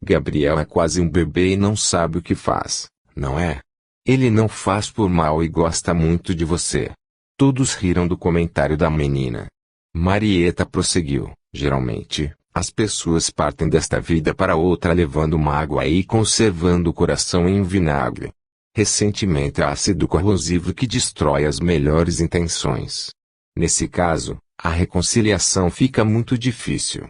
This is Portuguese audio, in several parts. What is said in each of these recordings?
Gabriel é quase um bebê e não sabe o que faz, não é? Ele não faz por mal e gosta muito de você. Todos riram do comentário da menina. Marieta prosseguiu. Geralmente, as pessoas partem desta vida para outra levando mágoa e conservando o coração em vinagre. Ressentimento é ácido corrosivo que destrói as melhores intenções. Nesse caso, a reconciliação fica muito difícil.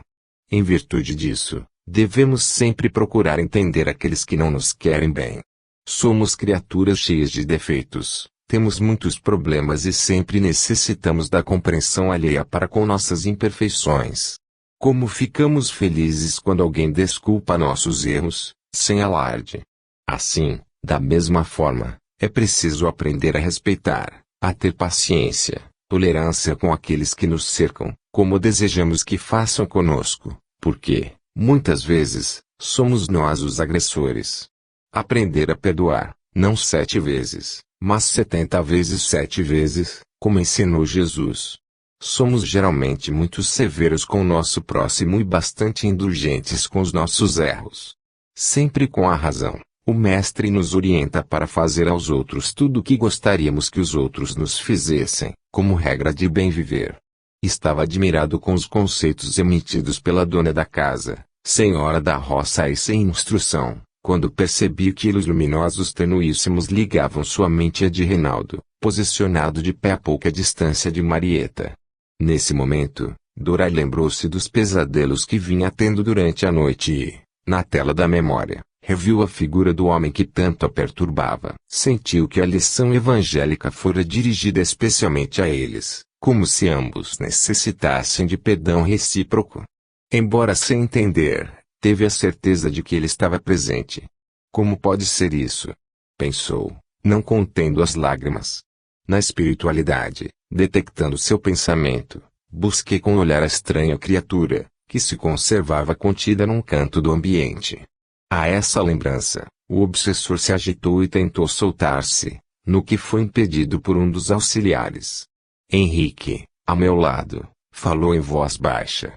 Em virtude disso, devemos sempre procurar entender aqueles que não nos querem bem. Somos criaturas cheias de defeitos, temos muitos problemas e sempre necessitamos da compreensão alheia para com nossas imperfeições. Como ficamos felizes quando alguém desculpa nossos erros, sem alarde. Assim, da mesma forma, é preciso aprender a respeitar, a ter paciência, tolerância com aqueles que nos cercam, como desejamos que façam conosco, porque, muitas vezes, somos nós os agressores. Aprender a perdoar, não 7 vezes, mas 70 vezes 7 vezes, como ensinou Jesus. Somos geralmente muito severos com o nosso próximo e bastante indulgentes com os nossos erros. Sempre com a razão, o Mestre nos orienta para fazer aos outros tudo o que gostaríamos que os outros nos fizessem, como regra de bem viver. Estava admirado com os conceitos emitidos pela dona da casa, senhora da roça e sem instrução, quando percebi que hilos luminosos tenuíssimos ligavam sua mente à de Reinaldo, posicionado de pé a pouca distância de Marieta. Nesse momento, Dora lembrou-se dos pesadelos que vinha tendo durante a noite e, na tela da memória, reviu a figura do homem que tanto a perturbava. Sentiu que a lição evangélica fora dirigida especialmente a eles, como se ambos necessitassem de perdão recíproco. Embora sem entender, teve a certeza de que ele estava presente. Como pode ser isso? Pensou, não contendo as lágrimas. Na espiritualidade, detectando seu pensamento, busquei com o olhar a estranha criatura, que se conservava contida num canto do ambiente. A essa lembrança, o obsessor se agitou e tentou soltar-se, no que foi impedido por um dos auxiliares. Henrique, a meu lado, falou em voz baixa.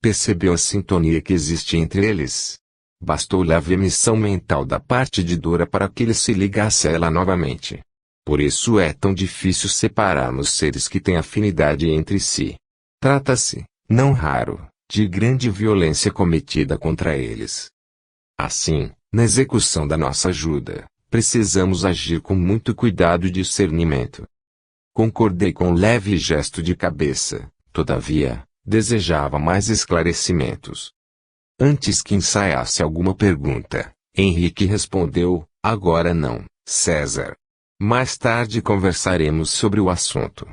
Percebeu a sintonia que existe entre eles. Bastou-lhe a emissão mental da parte de Dora para que ele se ligasse a ela novamente. Por isso é tão difícil separarmos seres que têm afinidade entre si. Trata-se, não raro, de grande violência cometida contra eles. Assim, na execução da nossa ajuda, precisamos agir com muito cuidado e discernimento. Concordei com um leve gesto de cabeça, todavia, desejava mais esclarecimentos. Antes que ensaiasse alguma pergunta, Henrique respondeu, agora não, César. Mais tarde conversaremos sobre o assunto.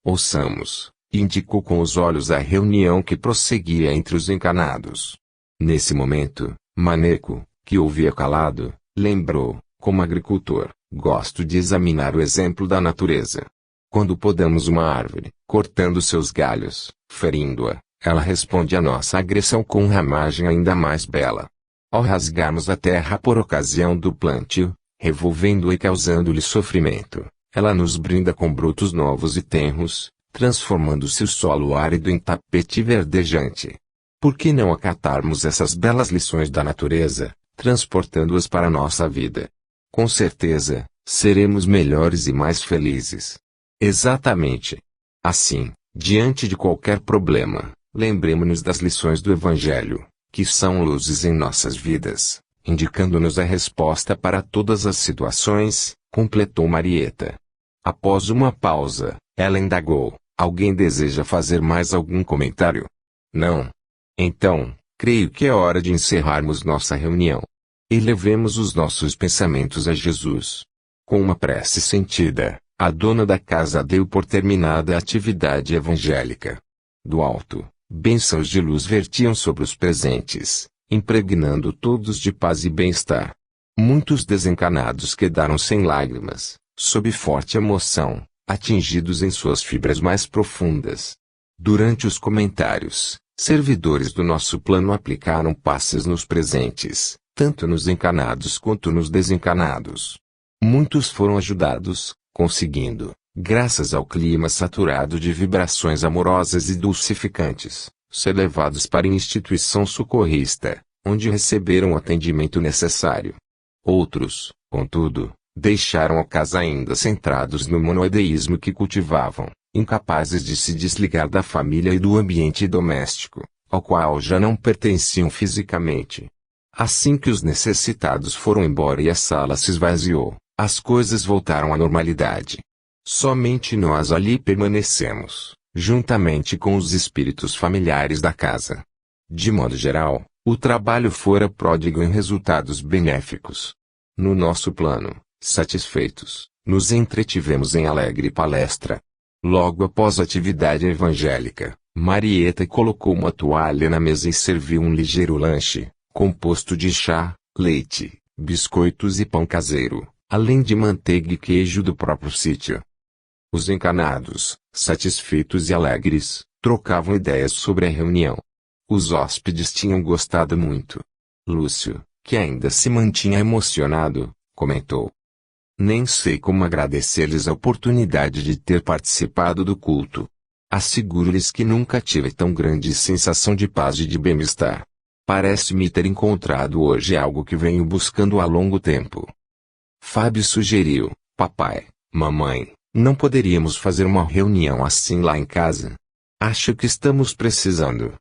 Ouçamos, indicou com os olhos a reunião que prosseguia entre os encanados. Nesse momento, Maneco, que ouvia calado, lembrou, como agricultor, gosto de examinar o exemplo da natureza. Quando podamos uma árvore, cortando seus galhos, ferindo-a, ela responde à nossa agressão com ramagem ainda mais bela. Ao rasgarmos a terra por ocasião do plantio, revolvendo-a e causando-lhe sofrimento, ela nos brinda com brotos novos e tenros, transformando-se o solo árido em tapete verdejante. Por que não acatarmos essas belas lições da natureza, transportando-as para a nossa vida? Com certeza, seremos melhores e mais felizes. Exatamente. Assim, diante de qualquer problema, lembremos-nos das lições do Evangelho, que são luzes em nossas vidas, indicando-nos a resposta para todas as situações, completou Marieta. Após uma pausa, ela indagou, alguém deseja fazer mais algum comentário? Não. Então, creio que é hora de encerrarmos nossa reunião. Elevemos os nossos pensamentos a Jesus. Com uma prece sentida, a dona da casa deu por terminada a atividade evangélica. Do alto, bênçãos de luz vertiam sobre os presentes, impregnando todos de paz e bem-estar. Muitos desencanados quedaram sem lágrimas, sob forte emoção, atingidos em suas fibras mais profundas. Durante os comentários, servidores do nosso plano aplicaram passes nos presentes, tanto nos encanados quanto nos desencanados. Muitos foram ajudados, conseguindo, graças ao clima saturado de vibrações amorosas e dulcificantes, ser levados para a instituição socorrista, onde receberam o atendimento necessário. Outros, contudo, deixaram a casa ainda centrados no monoteísmo que cultivavam, incapazes de se desligar da família e do ambiente doméstico, ao qual já não pertenciam fisicamente. Assim que os necessitados foram embora e a sala se esvaziou, as coisas voltaram à normalidade. Somente nós ali permanecemos, juntamente com os espíritos familiares da casa. De modo geral, o trabalho fora pródigo em resultados benéficos. No nosso plano, satisfeitos, nos entretivemos em alegre palestra. Logo após a atividade evangélica, Marieta colocou uma toalha na mesa e serviu um ligeiro lanche, composto de chá, leite, biscoitos e pão caseiro, além de manteiga e queijo do próprio sítio. Os encanados, satisfeitos e alegres, trocavam ideias sobre a reunião. Os hóspedes tinham gostado muito. Lúcio, que ainda se mantinha emocionado, comentou: "Nem sei como agradecer-lhes a oportunidade de ter participado do culto. Asseguro-lhes que nunca tive tão grande sensação de paz e de bem-estar. Parece-me ter encontrado hoje algo que venho buscando há longo tempo." Fábio sugeriu: "Papai, mamãe, não poderíamos fazer uma reunião assim lá em casa? Acho que estamos precisando."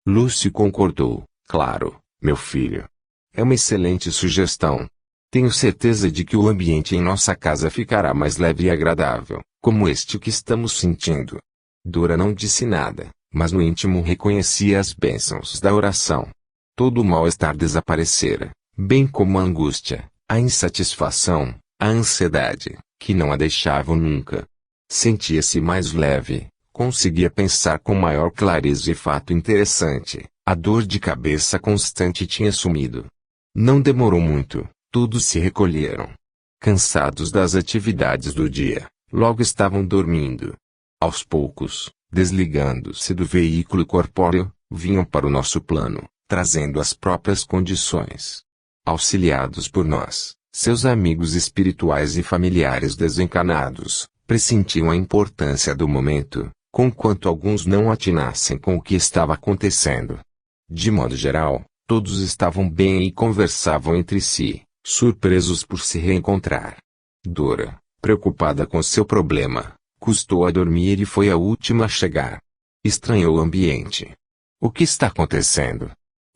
Lúcio concordou: "Claro, meu filho. É uma excelente sugestão. Tenho certeza de que o ambiente em nossa casa ficará mais leve e agradável, como este que estamos sentindo." Dora não disse nada, mas no íntimo reconhecia as bênçãos da oração. Todo o mal-estar desaparecera, bem como a angústia, a insatisfação, a ansiedade, que não a deixavam nunca. Sentia-se mais leve, conseguia pensar com maior clareza e fato interessante, a dor de cabeça constante tinha sumido. Não demorou muito, todos se recolheram. Cansados das atividades do dia, logo estavam dormindo. Aos poucos, desligando-se do veículo corpóreo, vinham para o nosso plano, trazendo as próprias condições. Auxiliados por nós, seus amigos espirituais e familiares desencanados, pressentiam a importância do momento, conquanto alguns não atinassem com o que estava acontecendo. De modo geral, todos estavam bem e conversavam entre si, surpresos por se reencontrar. Dora, preocupada com seu problema, custou a dormir e foi a última a chegar. Estranhou o ambiente. "O que está acontecendo?"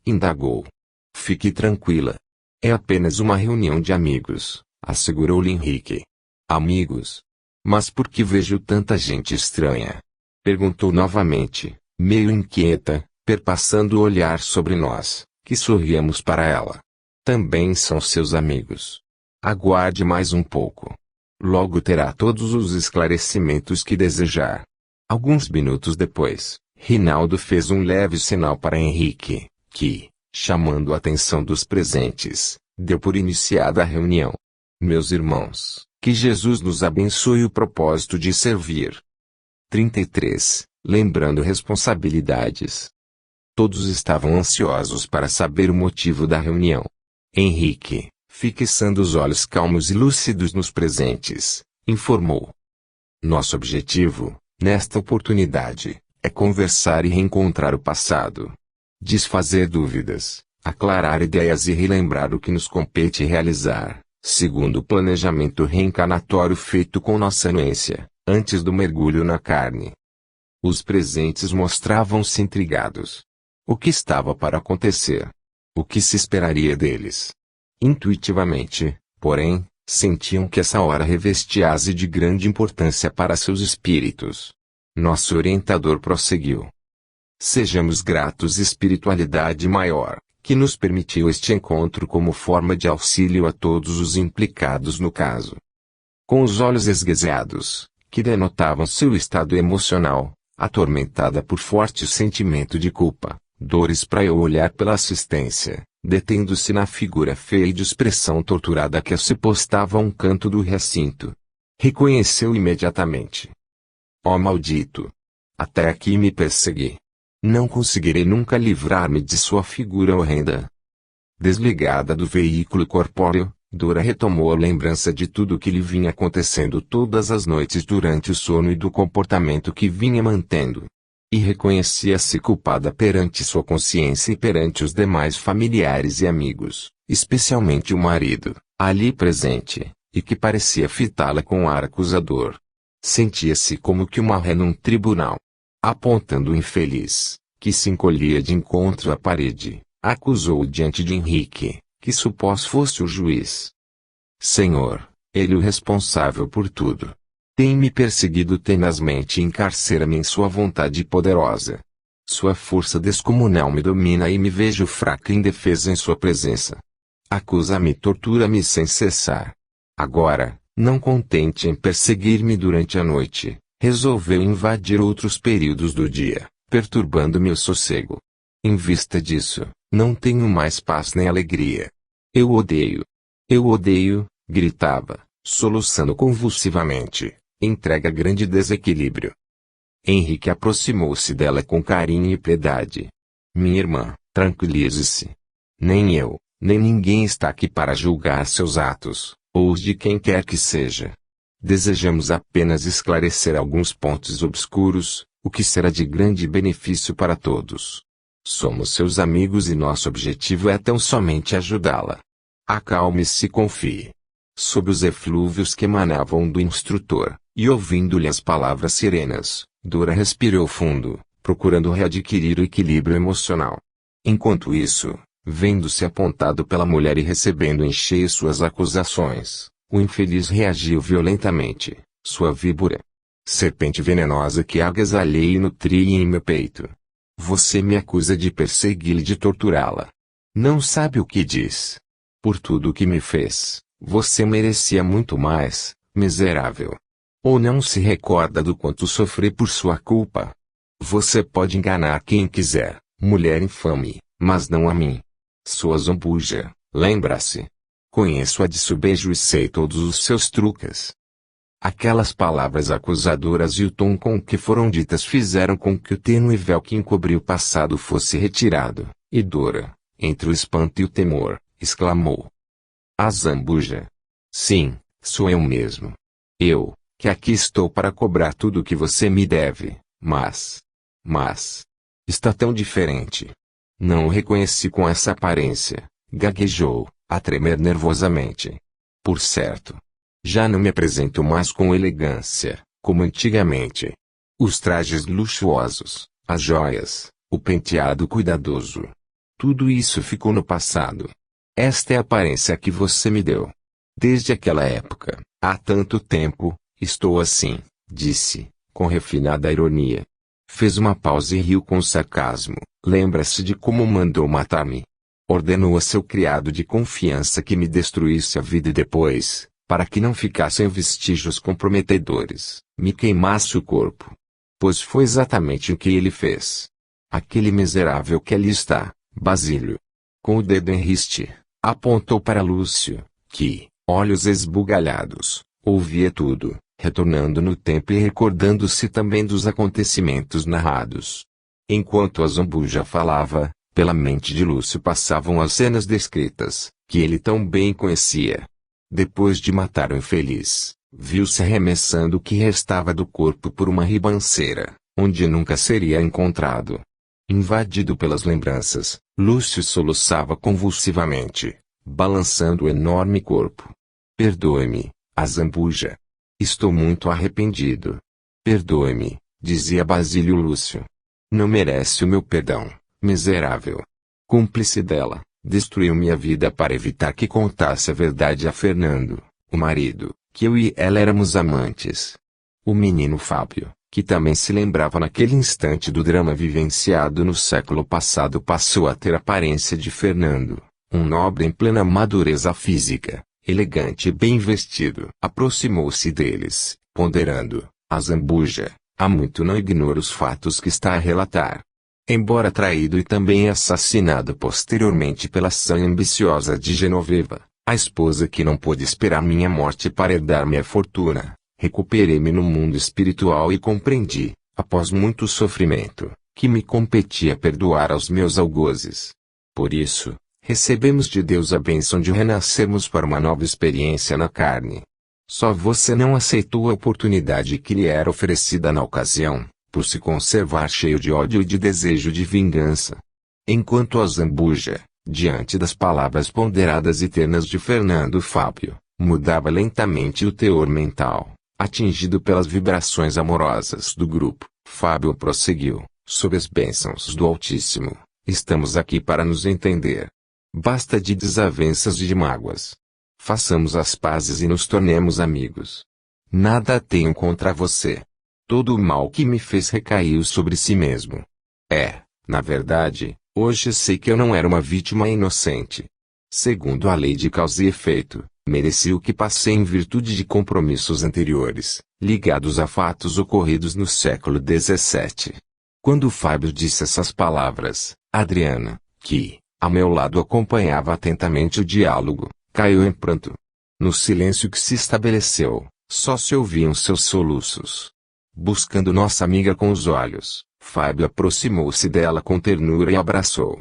indagou. "Fique tranquila. É apenas uma reunião de amigos", assegurou-lhe Henrique. "Amigos? Mas por que vejo tanta gente estranha?" perguntou novamente, meio inquieta, perpassando o olhar sobre nós, que sorríamos para ela. "Também são seus amigos. Aguarde mais um pouco. Logo terá todos os esclarecimentos que desejar." Alguns minutos depois, Rinaldo fez um leve sinal para Henrique, que, chamando a atenção dos presentes, deu por iniciada a reunião. "Meus irmãos, que Jesus nos abençoe o propósito de servir." 33. Lembrando responsabilidades. Todos estavam ansiosos para saber o motivo da reunião. Henrique, fixando os olhos calmos e lúcidos nos presentes, informou: "Nosso objetivo, nesta oportunidade, é conversar e reencontrar o passado. Desfazer dúvidas, aclarar ideias e relembrar o que nos compete realizar, segundo o planejamento reencarnatório feito com nossa anuência, antes do mergulho na carne." Os presentes mostravam-se intrigados. O que estava para acontecer? O que se esperaria deles? Intuitivamente, porém, sentiam que essa hora revestia-se de grande importância para seus espíritos. Nosso orientador prosseguiu: "Sejamos gratos espiritualidade maior, que nos permitiu este encontro como forma de auxílio a todos os implicados no caso." Com os olhos esguezeados, que denotavam seu estado emocional, atormentada por forte sentimento de culpa, Dora espraiou o olhar pela assistência, detendo-se na figura feia e de expressão torturada que se postava a um canto do recinto. Reconheceu imediatamente. "Ó maldito! Até aqui me persegui. Não conseguirei nunca livrar-me de sua figura horrenda." Desligada do veículo corpóreo, Dora retomou a lembrança de tudo o que lhe vinha acontecendo todas as noites durante o sono e do comportamento que vinha mantendo. E reconhecia-se culpada perante sua consciência e perante os demais familiares e amigos, especialmente o marido, ali presente, e que parecia fitá-la com ar acusador. Sentia-se como que uma ré num tribunal. Apontando o infeliz, que se encolhia de encontro à parede, acusou-o diante de Henrique, que supôs fosse o juiz. Senhor, ele o responsável por tudo. Tem-me perseguido tenazmente e encarcera-me em sua vontade poderosa. Sua força descomunal me domina e me vejo fraca e indefesa em sua presença. Acusa-me e tortura-me sem cessar. Agora, não contente em perseguir-me durante a noite, resolveu invadir outros períodos do dia, perturbando-me o sossego. Em vista disso, não tenho mais paz nem alegria. Eu odeio, gritava, soluçando convulsivamente, entregue a grande desequilíbrio. Henrique aproximou-se dela com carinho e piedade. Minha irmã, tranquilize-se. Nem eu, nem ninguém está aqui para julgar seus atos, ou os de quem quer que seja. Desejamos apenas esclarecer alguns pontos obscuros, o que será de grande benefício para todos. Somos seus amigos e nosso objetivo é tão somente ajudá-la. Acalme-se e confie. Sob os eflúvios que emanavam do instrutor, e ouvindo-lhe as palavras serenas, Dora respirou fundo, procurando readquirir o equilíbrio emocional. Enquanto isso, vendo-se apontado pela mulher e recebendo em cheio suas acusações, o infeliz reagiu violentamente, sua víbora. Serpente venenosa que agasalhei e nutri em meu peito. Você me acusa de persegui-la e de torturá-la. Não sabe o que diz. Por tudo o que me fez, você merecia muito mais, miserável. Ou não se recorda do quanto sofri por sua culpa? Você pode enganar quem quiser, mulher infame, mas não a mim. Sua zambuja, lembra-se. Conheço a de seu beijo e sei todos os seus truques. Aquelas palavras acusadoras e o tom com que foram ditas fizeram com que o tênue véu que encobria o passado fosse retirado, e Dora, entre o espanto e o temor, exclamou. A zambuja. Sim, sou eu mesmo. Eu, que aqui estou para cobrar tudo o que você me deve, mas... está tão diferente. Não o reconheci com essa aparência, gaguejou, a tremer nervosamente. Por certo. Já não me apresento mais com elegância, como antigamente. Os trajes luxuosos, as joias, o penteado cuidadoso. Tudo isso ficou no passado. Esta é a aparência que você me deu. Desde aquela época, há tanto tempo, estou assim, disse, com refinada ironia. Fez uma pausa e riu com sarcasmo. Lembra-se de como mandou matar-me? Ordenou a seu criado de confiança que me destruísse a vida e depois, para que não ficassem vestígios comprometedores, me queimasse o corpo. Pois foi exatamente o que ele fez. Aquele miserável que ali está, Basílio. Com o dedo em riste, apontou para Lúcio, que, olhos esbugalhados, ouvia tudo, retornando no tempo e recordando-se também dos acontecimentos narrados. Enquanto a zambuja falava, pela mente de Lúcio passavam as cenas descritas, que ele tão bem conhecia. Depois de matar o infeliz, viu-se arremessando o que restava do corpo por uma ribanceira, onde nunca seria encontrado. Invadido pelas lembranças, Lúcio soluçava convulsivamente, balançando o enorme corpo. Perdoe-me, a zambuja. Estou muito arrependido. Perdoe-me, dizia Basílio Lúcio. Não merece o meu perdão, miserável. Cúmplice dela. Destruiu minha vida para evitar que contasse a verdade a Fernando, o marido, que eu e ela éramos amantes. O menino Fábio, que também se lembrava naquele instante do drama vivenciado no século passado, passou a ter a aparência de Fernando, um nobre em plena madureza física, elegante e bem vestido. Aproximou-se deles, ponderando, a zambuja, há muito não ignora os fatos que está a relatar. Embora traído e também assassinado posteriormente pela ação ambiciosa de Genoveva, a esposa que não pôde esperar minha morte para herdar minha fortuna, recuperei-me no mundo espiritual e compreendi, após muito sofrimento, que me competia perdoar aos meus algozes. Por isso, recebemos de Deus a bênção de renascermos para uma nova experiência na carne. Só você não aceitou a oportunidade que lhe era oferecida na ocasião, por se conservar cheio de ódio e de desejo de vingança. Enquanto a Zambuja, diante das palavras ponderadas e ternas de Fernando Fábio, mudava lentamente o teor mental, atingido pelas vibrações amorosas do grupo, Fábio prosseguiu, sob as bênçãos do Altíssimo, estamos aqui para nos entender. Basta de desavenças e de mágoas. Façamos as pazes e nos tornemos amigos. Nada tenho contra você. Todo o mal que me fez recaiu sobre si mesmo. Na verdade, hoje sei que eu não era uma vítima inocente. Segundo a lei de causa e efeito, mereci o que passei em virtude de compromissos anteriores, ligados a fatos ocorridos no século XVII. Quando Fábio disse essas palavras, Adriana, que, a meu lado acompanhava atentamente o diálogo, caiu em pranto. No silêncio que se estabeleceu, só se ouviam seus soluços. Buscando nossa amiga com os olhos, Fábio aproximou-se dela com ternura e abraçou.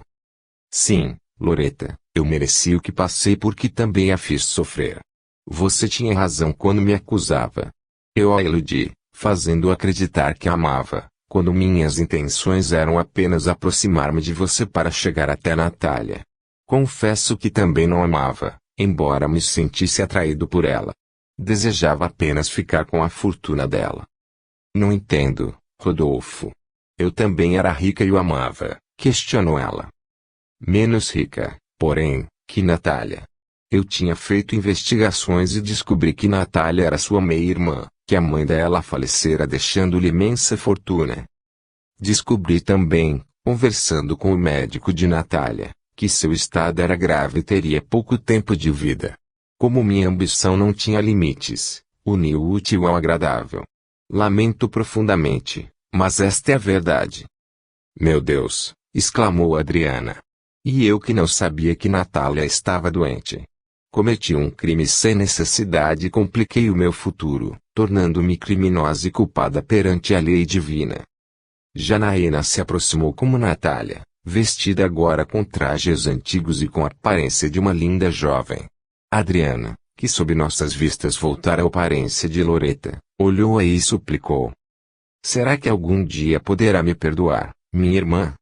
Sim, Loreta, eu mereci o que passei porque também a fiz sofrer. Você tinha razão quando me acusava. Eu a iludi, fazendo acreditar que a amava, quando minhas intenções eram apenas aproximar-me de você para chegar até Natália. Confesso que também não amava, embora me sentisse atraído por ela. Desejava apenas ficar com a fortuna dela. Não entendo, Rodolfo. Eu também era rica e o amava, questionou ela. Menos rica, porém, que Natália. Eu tinha feito investigações e descobri que Natália era sua meia-irmã, que a mãe dela falecera deixando-lhe imensa fortuna. Descobri também, conversando com o médico de Natália, que seu estado era grave e teria pouco tempo de vida. Como minha ambição não tinha limites, uni o útil ao agradável. Lamento profundamente, mas esta é a verdade. Meu Deus, exclamou Adriana. E eu que não sabia que Natália estava doente. Cometi um crime sem necessidade e compliquei o meu futuro, tornando-me criminosa e culpada perante a lei divina. Janaína se aproximou como Natália, vestida agora com trajes antigos e com a aparência de uma linda jovem. Adriana, que sob nossas vistas voltara à aparência de Loreta, olhou-a e suplicou. Será que algum dia poderá me perdoar, minha irmã?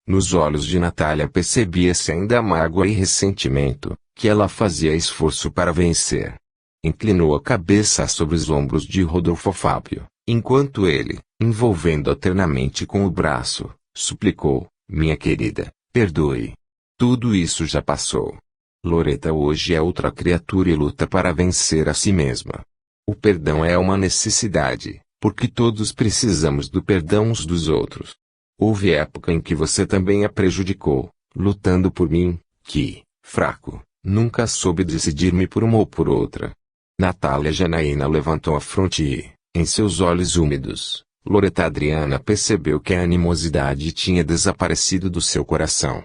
Nos olhos de Natália percebia-se ainda mágoa e ressentimento, que ela fazia esforço para vencer. Inclinou a cabeça sobre os ombros de Rodolfo Fábio, enquanto ele, envolvendo-a ternamente com o braço, suplicou, minha querida, perdoe. Tudo isso já passou. Loreta hoje é outra criatura e luta para vencer a si mesma. O perdão é uma necessidade, porque todos precisamos do perdão uns dos outros. Houve época em que você também a prejudicou, lutando por mim, que, fraco, nunca soube decidir-me por uma ou por outra. Natália Janaína levantou a fronte e, em seus olhos úmidos, Loreta Adriana percebeu que a animosidade tinha desaparecido do seu coração.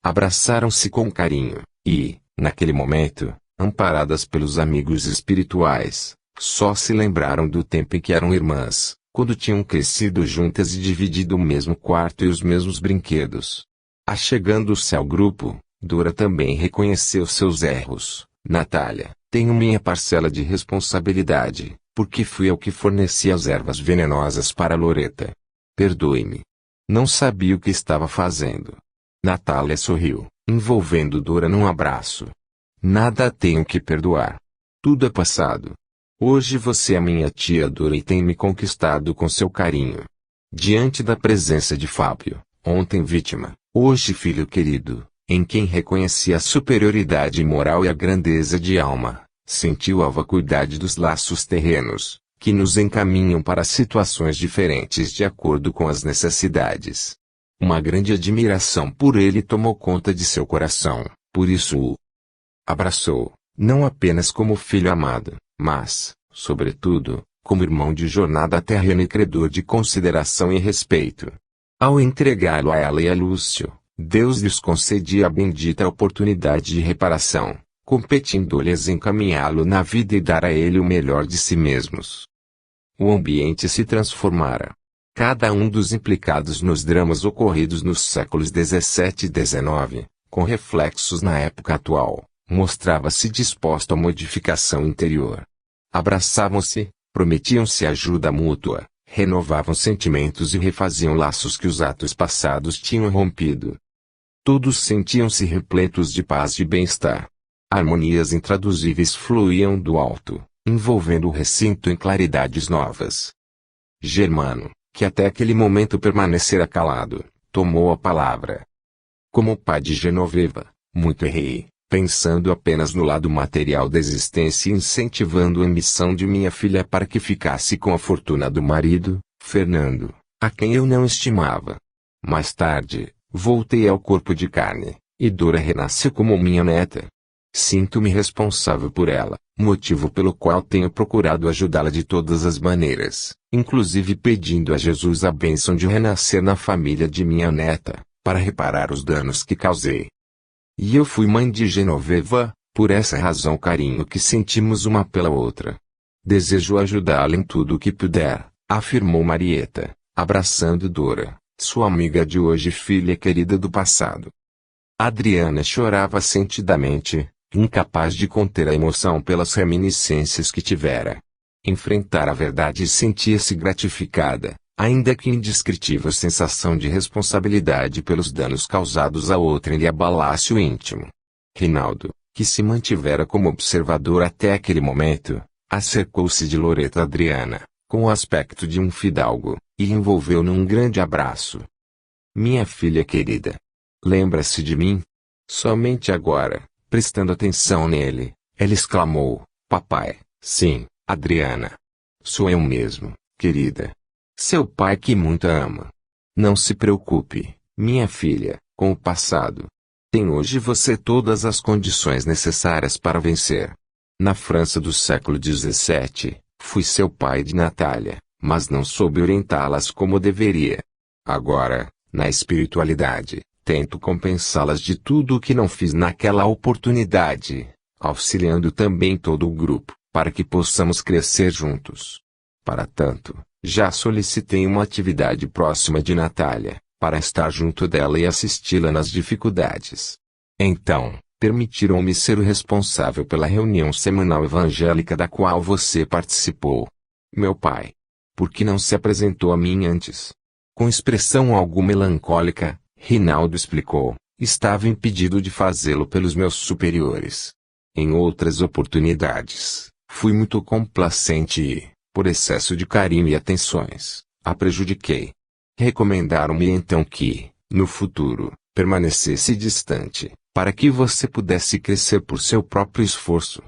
Abraçaram-se com carinho, e, naquele momento, amparadas pelos amigos espirituais, só se lembraram do tempo em que eram irmãs, quando tinham crescido juntas e dividido o mesmo quarto e os mesmos brinquedos. Achegando-se ao grupo, Dora também reconheceu seus erros. Natália, tenho minha parcela de responsabilidade, porque fui eu que forneci as ervas venenosas para Loreta. Perdoe-me. Não sabia o que estava fazendo. Natália sorriu, envolvendo Dora num abraço. Nada tenho que perdoar. Tudo é passado. Hoje você é minha tia Dora e tem me conquistado com seu carinho. Diante da presença de Fábio, ontem vítima, hoje filho querido, em quem reconheci a superioridade moral e a grandeza de alma, sentiu a vacuidade dos laços terrenos, que nos encaminham para situações diferentes de acordo com as necessidades. Uma grande admiração por ele tomou conta de seu coração, por isso o abraçou, não apenas como filho amado, mas, sobretudo, como irmão de jornada terrena e credor de consideração e respeito. Ao entregá-lo a ela e a Lúcio, Deus lhes concedia a bendita oportunidade de reparação, competindo-lhes encaminhá-lo na vida e dar a ele o melhor de si mesmos. O ambiente se transformara. Cada um dos implicados nos dramas ocorridos nos séculos XVII e XIX, com reflexos na época atual, mostrava-se disposto à modificação interior. Abraçavam-se, prometiam-se ajuda mútua, renovavam sentimentos e refaziam laços que os atos passados tinham rompido. Todos sentiam-se repletos de paz e bem-estar. Harmonias intraduzíveis fluíam do alto, envolvendo o recinto em claridades novas. Germano, que até aquele momento permanecera calado, tomou a palavra. Como pai de Genoveva, muito errei, pensando apenas no lado material da existência e incentivando a ambição de minha filha para que ficasse com a fortuna do marido, Fernando, a quem eu não estimava. Mais tarde, voltei ao corpo de carne, e Dora renasceu como minha neta. Sinto-me responsável por ela, motivo pelo qual tenho procurado ajudá-la de todas as maneiras, inclusive pedindo a Jesus a bênção de renascer na família de minha neta, para reparar os danos que causei. E eu fui mãe de Genoveva, por essa razão o carinho que sentimos uma pela outra. Desejo ajudá-la em tudo o que puder, afirmou Marieta, abraçando Dora, sua amiga de hoje e filha querida do passado. Adriana chorava sentidamente, incapaz de conter a emoção pelas reminiscências que tivera. Enfrentar a verdade e sentia-se gratificada, ainda que indescritível sensação de responsabilidade pelos danos causados a outrem lhe abalasse o íntimo. Rinaldo, que se mantivera como observador até aquele momento, acercou-se de Loreta Adriana, com o aspecto de um fidalgo, e envolveu num grande abraço. Minha filha querida. Lembra-se de mim? Somente agora, prestando atenção nele, ela exclamou, papai, sim, Adriana. Sou eu mesmo, querida. Seu pai que muito a ama. Não se preocupe, minha filha, com o passado. Tem hoje você todas as condições necessárias para vencer. Na França do século XVII, fui seu pai de Natália, mas não soube orientá-las como deveria. Agora, na espiritualidade, tento compensá-las de tudo o que não fiz naquela oportunidade, auxiliando também todo o grupo, para que possamos crescer juntos. Para tanto, já solicitei uma atividade próxima de Natália, para estar junto dela e assisti-la nas dificuldades. Então, permitiram-me ser o responsável pela reunião semanal evangélica da qual você participou. Meu pai. Por que não se apresentou a mim antes? Com expressão algo melancólica, Rinaldo explicou, estava impedido de fazê-lo pelos meus superiores. Em outras oportunidades, fui muito complacente e, por excesso de carinho e atenções, a prejudiquei. Recomendaram-me então que, no futuro, permanecesse distante, para que você pudesse crescer por seu próprio esforço.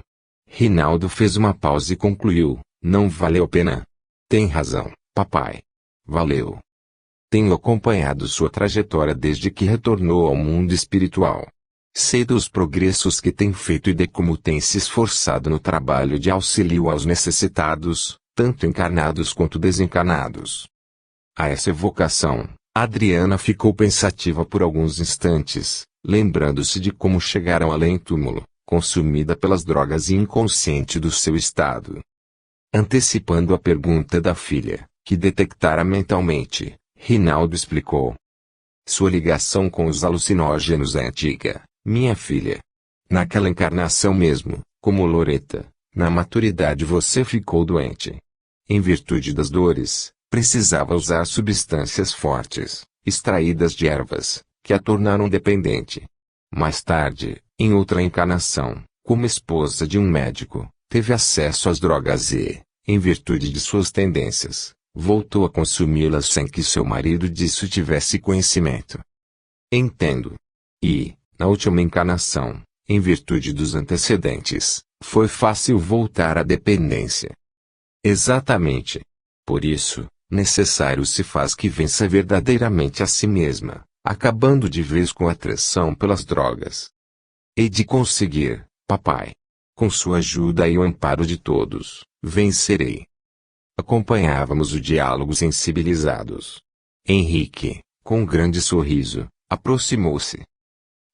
Rinaldo fez uma pausa e concluiu, não valeu a pena. Tem razão, papai. Valeu. Tenho acompanhado sua trajetória desde que retornou ao mundo espiritual. Sei dos progressos que tem feito e de como tem se esforçado no trabalho de auxílio aos necessitados, tanto encarnados quanto desencarnados. A essa evocação, Adriana ficou pensativa por alguns instantes, lembrando-se de como chegaram além-túmulo, consumida pelas drogas e inconsciente do seu estado. Antecipando a pergunta da filha, que detectara mentalmente, Rinaldo explicou. Sua ligação com os alucinógenos é antiga, minha filha. Naquela encarnação mesmo, como Loreta, na maturidade você ficou doente. Em virtude das dores, precisava usar substâncias fortes, extraídas de ervas, que a tornaram dependente. Mais tarde, em outra encarnação, como esposa de um médico, teve acesso às drogas e, em virtude de suas tendências, voltou a consumi-las sem que seu marido disso tivesse conhecimento. Entendo. E, na última encarnação, em virtude dos antecedentes, foi fácil voltar à dependência. Exatamente. Por isso, necessário se faz que vença verdadeiramente a si mesma, acabando de vez com a atração pelas drogas. Hei de conseguir, papai. Com sua ajuda e o amparo de todos, vencerei. Acompanhávamos o diálogo sensibilizados. Henrique, com um grande sorriso, aproximou-se.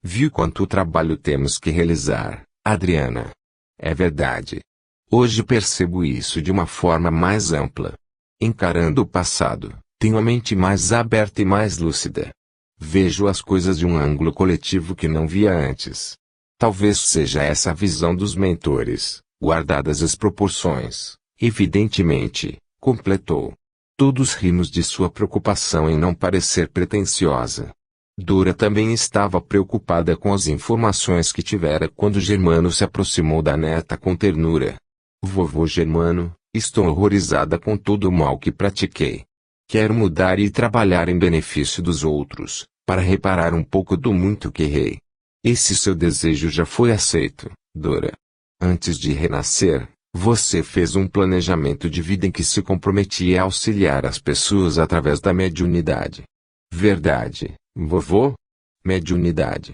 Viu quanto trabalho temos que realizar, Adriana? É verdade. Hoje percebo isso de uma forma mais ampla. Encarando o passado, tenho a mente mais aberta e mais lúcida. Vejo as coisas de um ângulo coletivo que não via antes. Talvez seja essa a visão dos mentores, guardadas as proporções, evidentemente, completou. Todos rimos de sua preocupação em não parecer pretensiosa. Dora também estava preocupada com as informações que tivera quando Germano se aproximou da neta com ternura. Vovô Germano, estou horrorizada com todo o mal que pratiquei. Quero mudar e trabalhar em benefício dos outros, para reparar um pouco do muito que errei. Esse seu desejo já foi aceito, Dora. Antes de renascer, você fez um planejamento de vida em que se comprometia a auxiliar as pessoas através da mediunidade. Verdade, vovô? Mediunidade.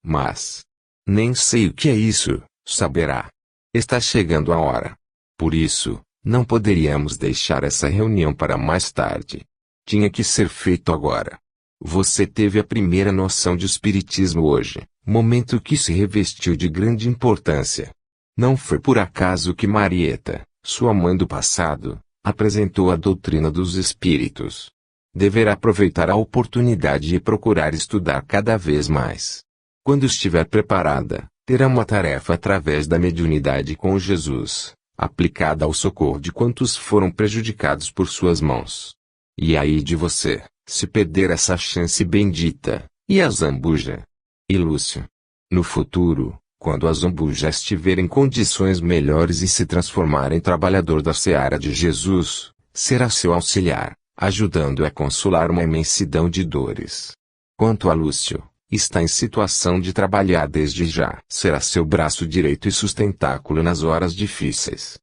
Mas nem sei o que é isso, saberá. Está chegando a hora. Por isso, não poderíamos deixar essa reunião para mais tarde. Tinha que ser feito agora. Você teve a primeira noção de espiritismo hoje, momento que se revestiu de grande importância. Não foi por acaso que Marieta, sua mãe do passado, apresentou a doutrina dos espíritos. Deverá aproveitar a oportunidade e procurar estudar cada vez mais. Quando estiver preparada, terá uma tarefa através da mediunidade com Jesus, aplicada ao socorro de quantos foram prejudicados por suas mãos. E aí de você, se perder essa chance bendita, e a Zambuja? E Lúcio? No futuro, quando a Zambuja estiver em condições melhores e se transformar em trabalhador da seara de Jesus, será seu auxiliar, ajudando a consolar uma imensidão de dores. Quanto a Lúcio, está em situação de trabalhar desde já. Será seu braço direito e sustentáculo nas horas difíceis.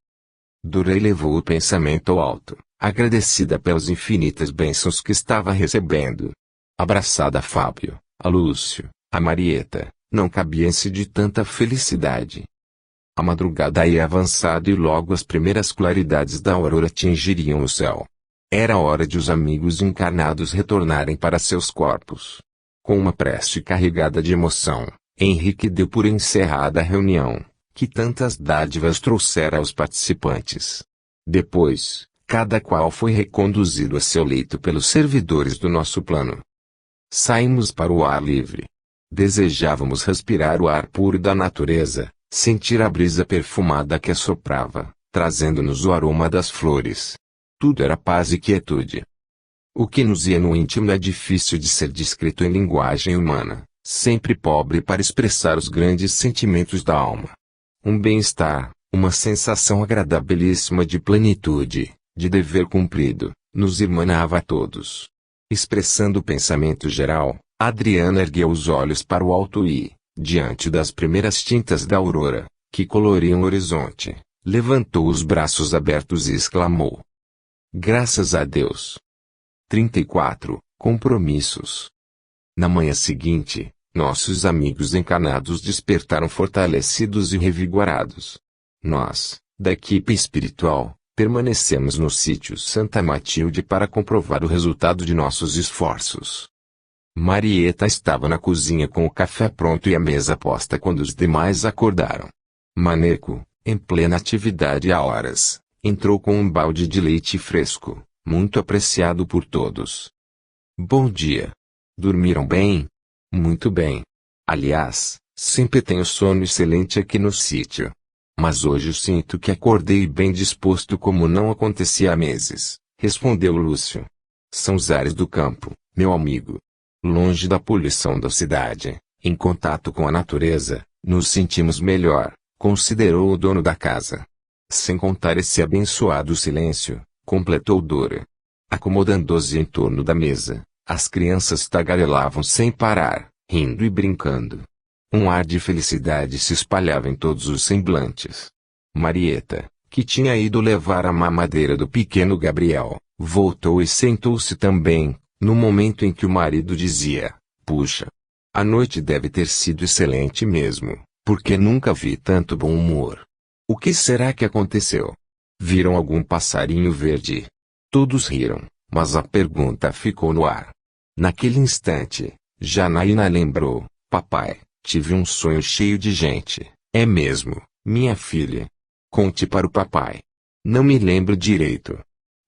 Dora elevou o pensamento ao alto, agradecida pelas infinitas bênçãos que estava recebendo. Abraçada a Fábio, a Lúcio, a Marieta, não cabia-se de tanta felicidade. A madrugada ia avançado e logo as primeiras claridades da aurora tingiriam o céu. Era hora de os amigos encarnados retornarem para seus corpos. Com uma prece carregada de emoção, Henrique deu por encerrada a reunião, que tantas dádivas trouxera aos participantes. Depois, cada qual foi reconduzido a seu leito pelos servidores do nosso plano. Saímos para o ar livre. Desejávamos respirar o ar puro da natureza, sentir a brisa perfumada que assoprava, trazendo-nos o aroma das flores. Tudo era paz e quietude. O que nos ia no íntimo é difícil de ser descrito em linguagem humana, sempre pobre para expressar os grandes sentimentos da alma. Um bem-estar, uma sensação agradabilíssima de plenitude, de dever cumprido, nos irmanava a todos. Expressando o pensamento geral, Adriana ergueu os olhos para o alto e, diante das primeiras tintas da aurora, que coloriam o horizonte, levantou os braços abertos e exclamou: Graças a Deus! 34. Compromissos. Na manhã seguinte, nossos amigos encarnados despertaram fortalecidos e revigorados. Nós, da equipe espiritual, permanecemos no sítio Santa Matilde para comprovar o resultado de nossos esforços. Marieta estava na cozinha com o café pronto e a mesa posta quando os demais acordaram. Maneco, em plena atividade há horas, entrou com um balde de leite fresco, muito apreciado por todos. Bom dia. Dormiram bem? Muito bem. Aliás, sempre tenho sono excelente aqui no sítio. Mas hoje sinto que acordei bem disposto como não acontecia há meses, respondeu Lúcio. São os ares do campo, meu amigo. Longe da poluição da cidade, em contato com a natureza, nos sentimos melhor, considerou o dono da casa. Sem contar esse abençoado silêncio, completou Dora. Acomodando-se em torno da mesa, as crianças tagarelavam sem parar, rindo e brincando. Um ar de felicidade se espalhava em todos os semblantes. Marieta, que tinha ido levar a mamadeira do pequeno Gabriel, voltou e sentou-se também, no momento em que o marido dizia: Puxa, a noite deve ter sido excelente mesmo, porque nunca vi tanto bom humor. O que será que aconteceu? Viram algum passarinho verde? Todos riram, mas a pergunta ficou no ar. Naquele instante, Janaína lembrou: Papai, tive um sonho cheio de gente. É mesmo, minha filha? Conte para o papai. Não me lembro direito.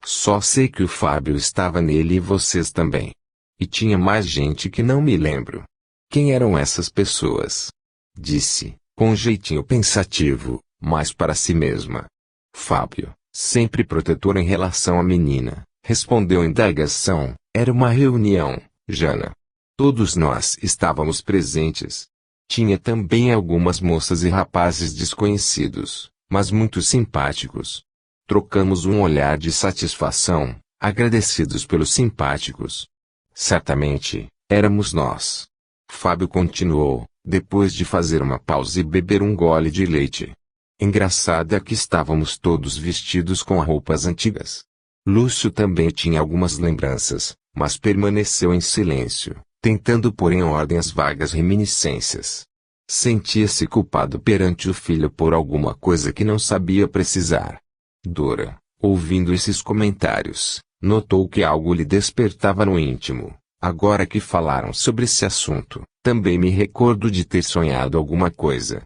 Só sei que o Fábio estava nele e vocês também. E tinha mais gente que não me lembro. Quem eram essas pessoas? Disse, com um jeitinho pensativo, mas para si mesma. Fábio, sempre protetor em relação à menina, Respondeu a indagação. Era uma reunião, Jana. Todos nós estávamos presentes. Tinha também algumas moças e rapazes desconhecidos, mas muito simpáticos. Trocamos um olhar de satisfação, agradecidos pelos simpáticos. Certamente, éramos nós. Fábio continuou, depois de fazer uma pausa e beber um gole de leite. Engraçado é que estávamos todos vestidos com roupas antigas. Lúcio também tinha algumas lembranças, mas permaneceu em silêncio, tentando pôr em ordem as vagas reminiscências. Sentia-se culpado perante o filho por alguma coisa que não sabia precisar. Dora, ouvindo esses comentários, notou que algo lhe despertava no íntimo. Agora que falaram sobre esse assunto, também me recordo de ter sonhado alguma coisa.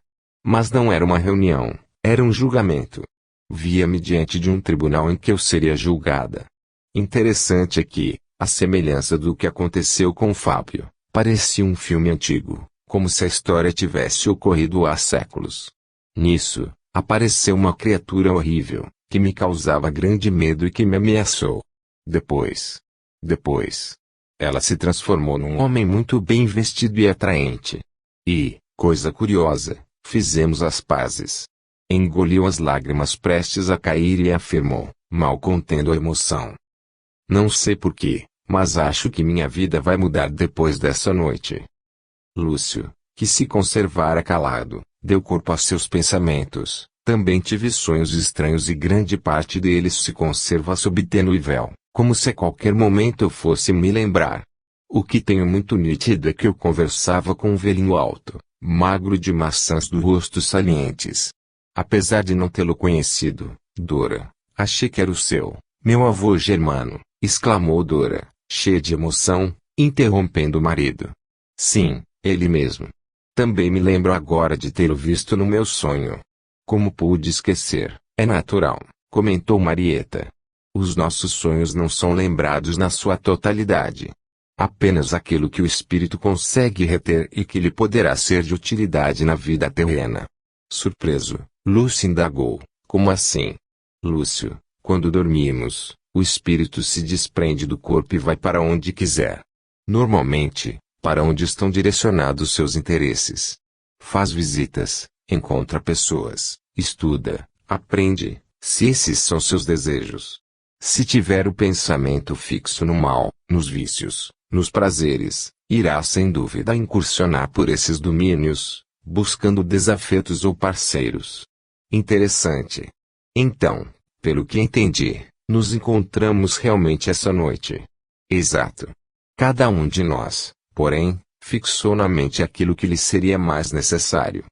Mas não era uma reunião, era um julgamento. Via-me diante de um tribunal em que eu seria julgada. Interessante é que, à semelhança do que aconteceu com Fábio, parecia um filme antigo, como se a história tivesse ocorrido há séculos. Nisso, apareceu uma criatura horrível, que me causava grande medo e que me ameaçou. Depois, ela se transformou num homem muito bem vestido e atraente. E, coisa curiosa, fizemos as pazes. Engoliu as lágrimas prestes a cair e afirmou, mal contendo a emoção: não sei porquê, mas acho que minha vida vai mudar depois dessa noite. Lúcio, que se conservara calado, deu corpo a seus pensamentos. Também tive sonhos estranhos e grande parte deles se conserva sob tênue véu, como se a qualquer momento eu fosse me lembrar. O que tenho muito nítido é que eu conversava com um velhinho alto, magro de maçãs do rosto salientes. Apesar de não tê-lo conhecido, Dora, achei que era o meu avô Germano, exclamou Dora, cheia de emoção, interrompendo o marido. Sim, ele mesmo. Também me lembro agora de tê-lo visto no meu sonho. Como pude esquecer? É natural, comentou Marieta. Os nossos sonhos não são lembrados na sua totalidade. Apenas aquilo que o espírito consegue reter e que lhe poderá ser de utilidade na vida terrena. Surpreso, Lúcio indagou: como assim? Lúcio, quando dormimos, o espírito se desprende do corpo e vai para onde quiser. Normalmente, para onde estão direcionados seus interesses. Faz visitas, encontra pessoas, estuda, aprende, se esses são seus desejos. Se tiver o pensamento fixo no mal, nos vícios, nos prazeres, irá sem dúvida incursionar por esses domínios, buscando desafetos ou parceiros. Interessante. Então, pelo que entendi, nos encontramos realmente essa noite. Exato. Cada um de nós, porém, fixou na mente aquilo que lhe seria mais necessário.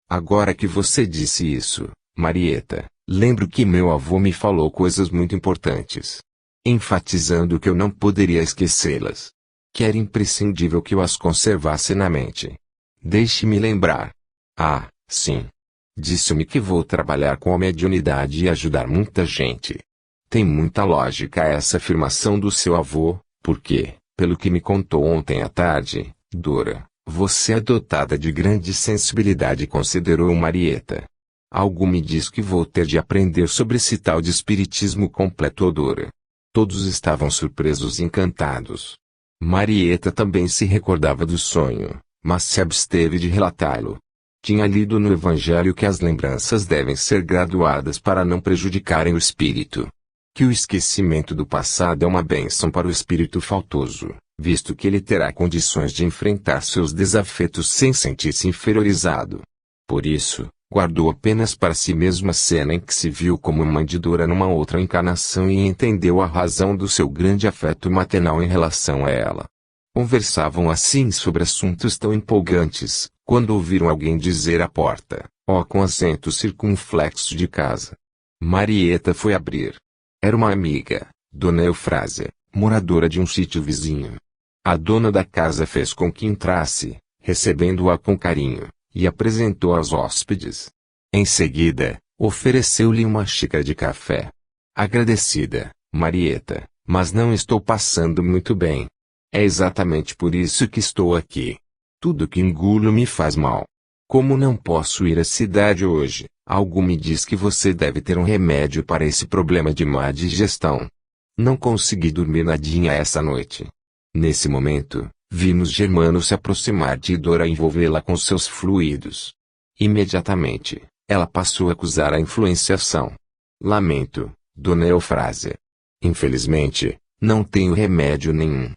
Agora que você disse isso, Marieta, lembro que meu avô me falou coisas muito importantes, enfatizando que eu não poderia esquecê-las. Que era imprescindível que eu as conservasse na mente. Deixe-me lembrar. Ah, sim. Disse-me que vou trabalhar com a mediunidade e ajudar muita gente. Tem muita lógica essa afirmação do seu avô, porque, pelo que me contou ontem à tarde, Dora, você é dotada de grande sensibilidade, considerou Marieta. Algo me diz que vou ter de aprender sobre esse tal de espiritismo, completou Dora. Todos estavam surpresos e encantados. Marieta também se recordava do sonho, mas se absteve de relatá-lo. Tinha lido no Evangelho que as lembranças devem ser graduadas para não prejudicarem o espírito. Que o esquecimento do passado é uma bênção para o espírito faltoso, visto que ele terá condições de enfrentar seus desafetos sem sentir-se inferiorizado. Por isso, guardou apenas para si mesmo a cena em que se viu como mãe de Dora numa outra encarnação e entendeu a razão do seu grande afeto maternal em relação a ela. Conversavam assim sobre assuntos tão empolgantes, quando ouviram alguém dizer à porta, com acento circunflexo de casa. Marieta foi abrir. Era uma amiga, Dona Eufrásia, moradora de um sítio vizinho. A dona da casa fez com que entrasse, recebendo-a com carinho, e apresentou aos hóspedes. Em seguida, ofereceu-lhe uma xícara de café. Agradecida, Marieta, mas não estou passando muito bem. É exatamente por isso que estou aqui. Tudo que engulo me faz mal. Como não posso ir à cidade hoje, algo me diz que você deve ter um remédio para esse problema de má digestão. Não consegui dormir nadinha essa noite. Nesse momento, vimos Germano se aproximar de Dora e envolvê-la com seus fluidos. Imediatamente, ela passou a acusar a influenciação. Lamento, dona Eufrásia. Infelizmente, não tenho remédio nenhum.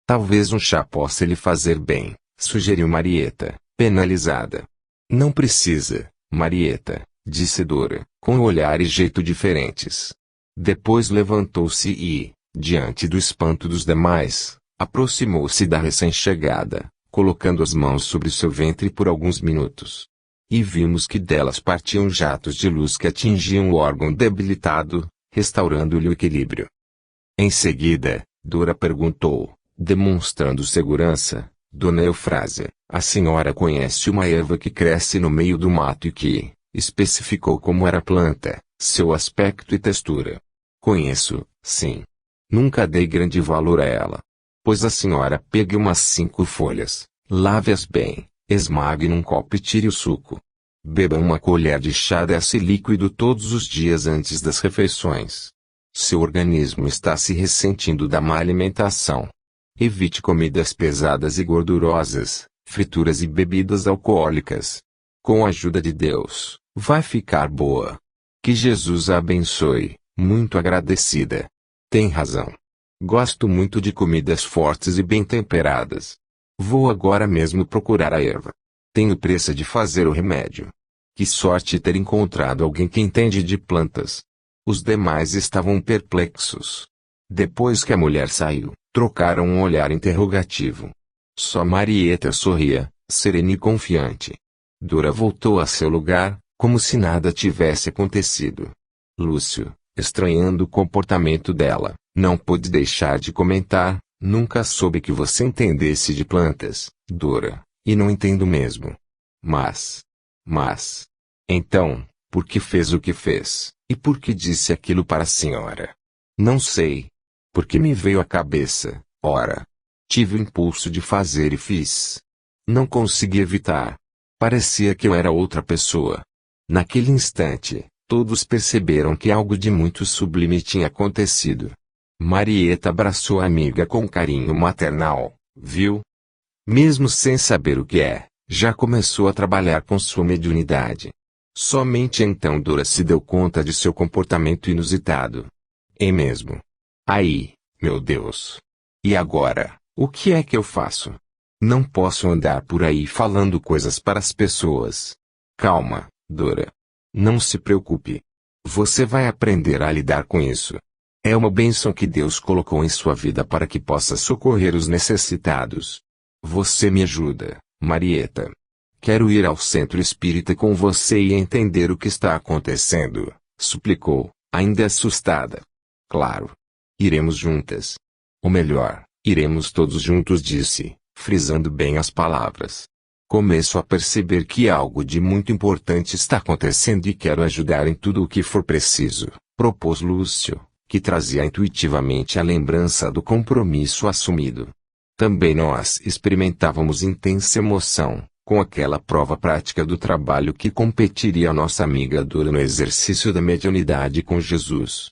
Talvez um chá possa lhe fazer bem, sugeriu Marieta, penalizada. Não precisa, Marieta, disse Dora, com olhar e jeito diferentes. Depois levantou-se e, diante do espanto dos demais, aproximou-se da recém-chegada, colocando as mãos sobre seu ventre por alguns minutos. E vimos que delas partiam jatos de luz que atingiam o órgão debilitado, restaurando-lhe o equilíbrio. Em seguida, Dora perguntou, demonstrando segurança, dona Eufrásia, a senhora conhece uma erva que cresce no meio do mato e que, especificou como era a planta, seu aspecto e textura. Conheço, sim. Nunca dei grande valor a ela. Pois a senhora pegue umas 5 folhas, lave-as bem, esmague num copo e tire o suco. Beba uma colher de chá desse líquido todos os dias antes das refeições. Seu organismo está se ressentindo da má alimentação. Evite comidas pesadas e gordurosas, frituras e bebidas alcoólicas. Com a ajuda de Deus, vai ficar boa. Que Jesus a abençoe, muito agradecida. Tem razão. Gosto muito de comidas fortes e bem temperadas. Vou agora mesmo procurar a erva. Tenho pressa de fazer o remédio. Que sorte ter encontrado alguém que entende de plantas. Os demais estavam perplexos. Depois que a mulher saiu, trocaram um olhar interrogativo. Só Marieta sorria, serena e confiante. Dora voltou a seu lugar, como se nada tivesse acontecido. Lúcio, estranhando o comportamento dela, não pôde deixar de comentar, nunca soube que você entendesse de plantas, Dora, e não entendo mesmo. Mas... Então, por que fez o que fez, e por que disse aquilo para a senhora? Não sei. Porque me veio à cabeça, ora. Tive o impulso de fazer e fiz. Não consegui evitar. Parecia que eu era outra pessoa. Naquele instante, todos perceberam que algo de muito sublime tinha acontecido. Marieta abraçou a amiga com carinho maternal, viu? Mesmo sem saber o que é, já começou a trabalhar com sua mediunidade. Somente então Dora se deu conta de seu comportamento inusitado. É mesmo. Aí, meu Deus. E agora, o que é que eu faço? Não posso andar por aí falando coisas para as pessoas. Calma, Dora. Não se preocupe. Você vai aprender a lidar com isso. É uma bênção que Deus colocou em sua vida para que possa socorrer os necessitados. Você me ajuda, Marieta. Quero ir ao centro espírita com você e entender o que está acontecendo, suplicou, ainda assustada. Claro. Iremos juntas. Ou melhor, iremos todos juntos, disse, frisando bem as palavras. Começo a perceber que algo de muito importante está acontecendo e quero ajudar em tudo o que for preciso, propôs Lúcio, que trazia intuitivamente a lembrança do compromisso assumido. Também nós experimentávamos intensa emoção, com aquela prova prática do trabalho que competiria a nossa amiga Dora no exercício da mediunidade com Jesus.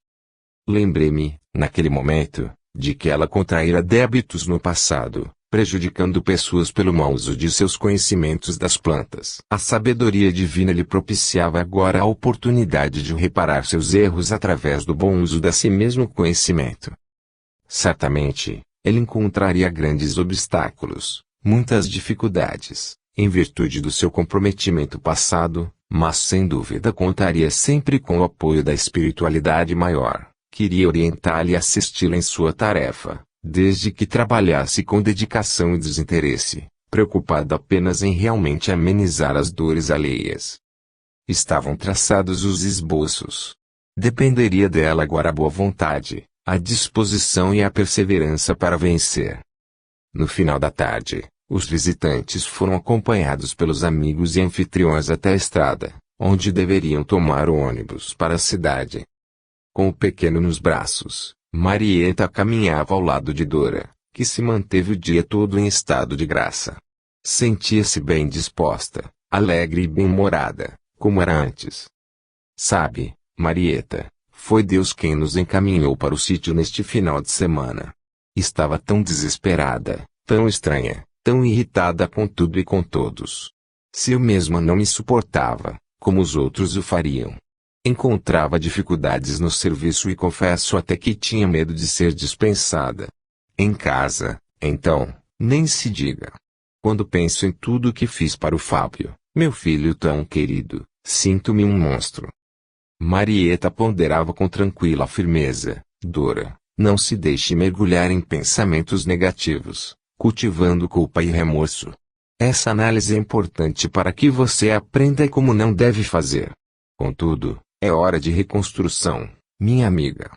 Lembrei-me, naquele momento, de que ela contraíra débitos no passado, prejudicando pessoas pelo mau uso de seus conhecimentos das plantas. A sabedoria divina lhe propiciava agora a oportunidade de reparar seus erros através do bom uso desse mesmo conhecimento. Certamente, ele encontraria grandes obstáculos, muitas dificuldades, em virtude do seu comprometimento passado, mas sem dúvida contaria sempre com o apoio da espiritualidade maior, que iria orientá-la e assisti-la em sua tarefa, desde que trabalhasse com dedicação e desinteresse, preocupado apenas em realmente amenizar as dores alheias. Estavam traçados os esboços. Dependeria dela agora a boa vontade, a disposição e a perseverança para vencer. No final da tarde, os visitantes foram acompanhados pelos amigos e anfitriões até a estrada, onde deveriam tomar o ônibus para a cidade. Com o pequeno nos braços, Marieta caminhava ao lado de Dora, que se manteve o dia todo em estado de graça. Sentia-se bem disposta, alegre e bem-humorada, como era antes. Sabe, Marieta, Foi Deus quem nos encaminhou para o sítio neste final de semana. Estava tão desesperada, tão estranha, tão irritada com tudo e com todos. Se eu mesma não me suportava, como os outros o fariam. Encontrava dificuldades no serviço e confesso até que tinha medo de ser dispensada. Em casa, então, nem se diga. Quando penso em tudo que fiz para o Fábio, meu filho tão querido, sinto-me um monstro. Marieta ponderava com tranquila firmeza: Dora, não se deixe mergulhar em pensamentos negativos, cultivando culpa e remorso. Essa análise é importante para que você aprenda como não deve fazer. Contudo, é hora de reconstrução, minha amiga.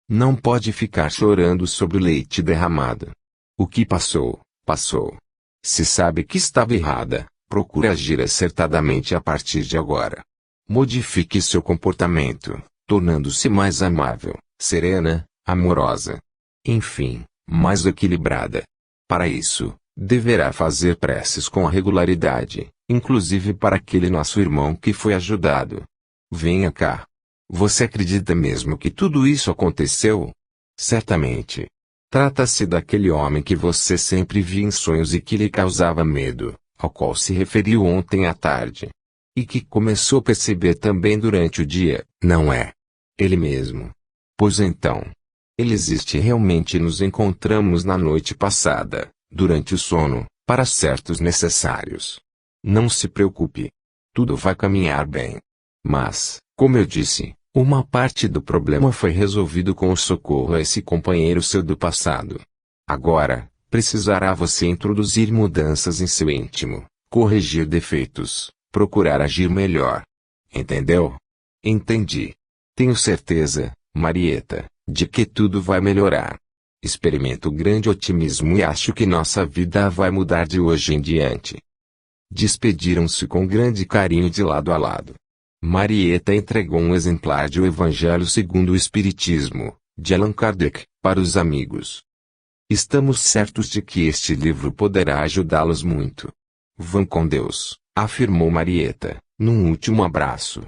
Não pode ficar chorando sobre o leite derramado. O que passou, passou. Se sabe que estava errada, procure agir acertadamente a partir de agora. Modifique seu comportamento, tornando-se mais amável, serena, amorosa. Enfim, mais equilibrada. Para isso, deverá fazer preces com regularidade, inclusive para aquele nosso irmão que foi ajudado. Venha cá. Você acredita mesmo que tudo isso aconteceu? Certamente. Trata-se daquele homem que você sempre via em sonhos e que lhe causava medo, ao qual se referiu ontem à tarde. E que começou a perceber também durante o dia, não é? Ele mesmo. Pois então. Ele existe realmente e nos encontramos na noite passada, durante o sono, para certos necessários. Não se preocupe. Tudo vai caminhar bem. Mas, como eu disse, uma parte do problema foi resolvido com o socorro a esse companheiro seu do passado. Agora, precisará você introduzir mudanças em seu íntimo, corrigir defeitos, procurar agir melhor. Entendeu? Entendi. Tenho certeza, Marieta, de que tudo vai melhorar. Experimento grande otimismo e acho que nossa vida vai mudar de hoje em diante. Despediram-se com grande carinho de lado a lado. Marieta entregou um exemplar de O Evangelho segundo o Espiritismo, de Allan Kardec, para os amigos. Estamos certos de que este livro poderá ajudá-los muito. Vão com Deus, afirmou Marieta, num último abraço.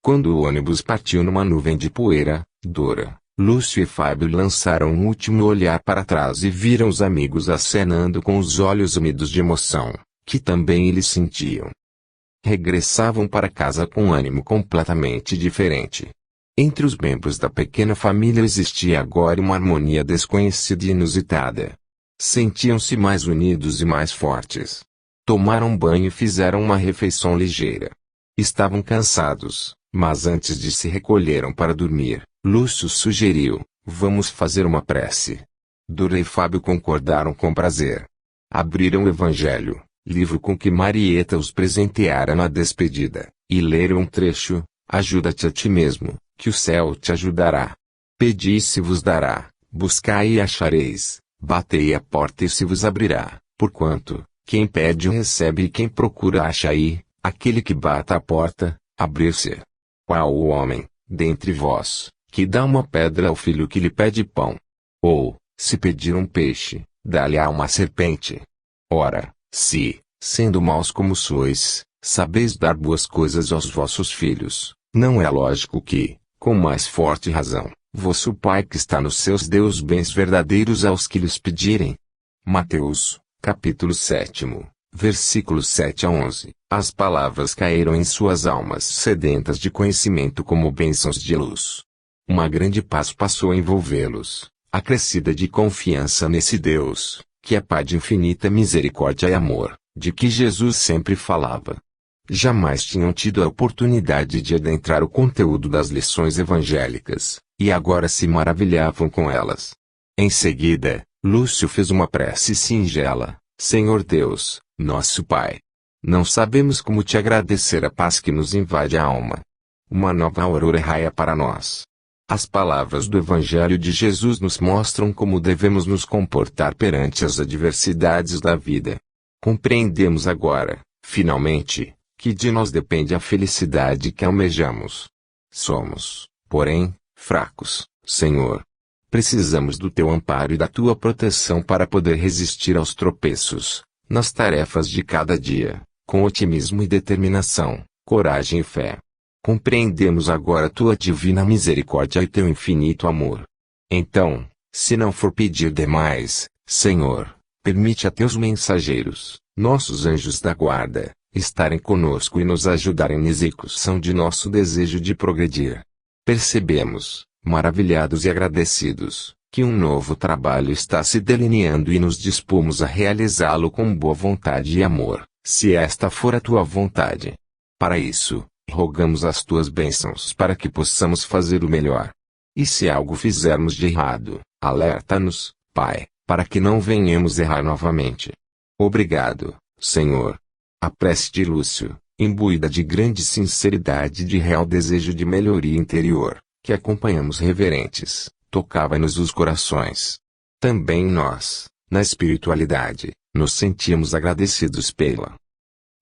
Quando o ônibus partiu numa nuvem de poeira, Dora, Lúcio e Fábio lançaram um último olhar para trás e viram os amigos acenando com os olhos úmidos de emoção, que também eles sentiam. Regressavam para casa com um ânimo completamente diferente. Entre os membros da pequena família existia agora uma harmonia desconhecida e inusitada. Sentiam-se mais unidos e mais fortes. Tomaram banho e fizeram uma refeição ligeira. Estavam cansados, mas antes de se recolheram para dormir, Lúcio sugeriu: vamos fazer uma prece. Dora e Fábio concordaram com prazer. Abriram o Evangelho, livro com que Marieta os presenteara na despedida, e leram um trecho: ajuda-te a ti mesmo, que o céu te ajudará. Pedi e se vos dará, buscai e achareis, batei a porta e se vos abrirá, porquanto, quem pede recebe e quem procura acha e, aquele que bata a porta, abrir-se. Qual o homem, dentre vós, que dá uma pedra ao filho que lhe pede pão? Ou, se pedir um peixe, dá-lhe-á uma serpente? Ora, se, sendo maus como sois, sabeis dar boas coisas aos vossos filhos, não é lógico que, com mais forte razão, vosso Pai que está nos céus dê os bens verdadeiros aos que lhes pedirem. Mateus, capítulo 7, versículos 7 a 11. As palavras caíram em suas almas sedentas de conhecimento como bênçãos de luz. Uma grande paz passou a envolvê-los, acrescida de confiança nesse Deus, que é Pai de infinita misericórdia e amor, de que Jesus sempre falava. Jamais tinham tido a oportunidade de adentrar o conteúdo das lições evangélicas, e agora se maravilhavam com elas. Em seguida, Lúcio fez uma prece singela: Senhor Deus, nosso Pai. Não sabemos como te agradecer a paz que nos invade a alma. Uma nova aurora raia para nós. As palavras do Evangelho de Jesus nos mostram como devemos nos comportar perante as adversidades da vida. Compreendemos agora, finalmente, que de nós depende a felicidade que almejamos. Somos, porém, fracos, Senhor. Precisamos do teu amparo e da tua proteção para poder resistir aos tropeços, nas tarefas de cada dia, com otimismo e determinação, coragem e fé. Compreendemos agora tua divina misericórdia e teu infinito amor. Então, se não for pedir demais, Senhor, permite a teus mensageiros, nossos anjos da guarda, estarem conosco e nos ajudarem na execução de nosso desejo de progredir. Percebemos, maravilhados e agradecidos, que um novo trabalho está se delineando e nos dispomos a realizá-lo com boa vontade e amor, se esta for a tua vontade. Para isso, rogamos as tuas bênçãos para que possamos fazer o melhor. E se algo fizermos de errado, alerta-nos, Pai, para que não venhamos errar novamente. Obrigado, Senhor. A prece de Lúcio, imbuída de grande sinceridade e de real desejo de melhoria interior, que acompanhamos reverentes, tocava-nos os corações. Também nós, na espiritualidade, nos sentíamos agradecidos pela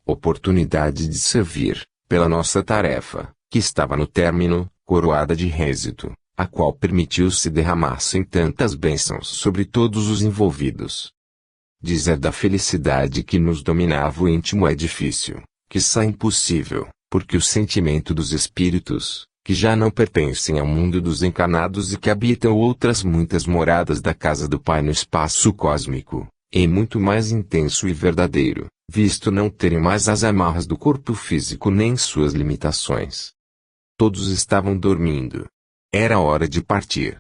oportunidade de servir, pela nossa tarefa, que estava no término, coroada de êxito, a qual permitiu-se derramassem tantas bênçãos sobre todos os envolvidos. Dizer da felicidade que nos dominava o íntimo é difícil, quiçá impossível, porque o sentimento dos espíritos, que já não pertencem ao mundo dos encarnados e que habitam outras muitas moradas da casa do Pai no espaço cósmico, é muito mais intenso e verdadeiro, visto não terem mais as amarras do corpo físico nem suas limitações. Todos estavam dormindo. Era hora de partir.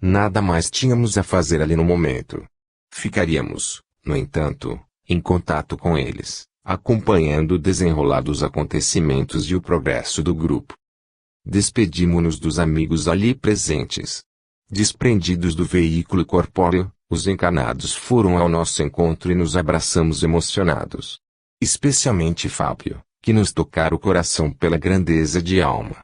Nada mais tínhamos a fazer ali no momento. Ficaríamos, no entanto, em contato com eles, acompanhando o desenrolar dos acontecimentos e o progresso do grupo. Despedimo-nos dos amigos ali presentes. Desprendidos do veículo corpóreo, os encarnados foram ao nosso encontro e nos abraçamos emocionados. Especialmente Fábio, que nos tocara o coração pela grandeza de alma.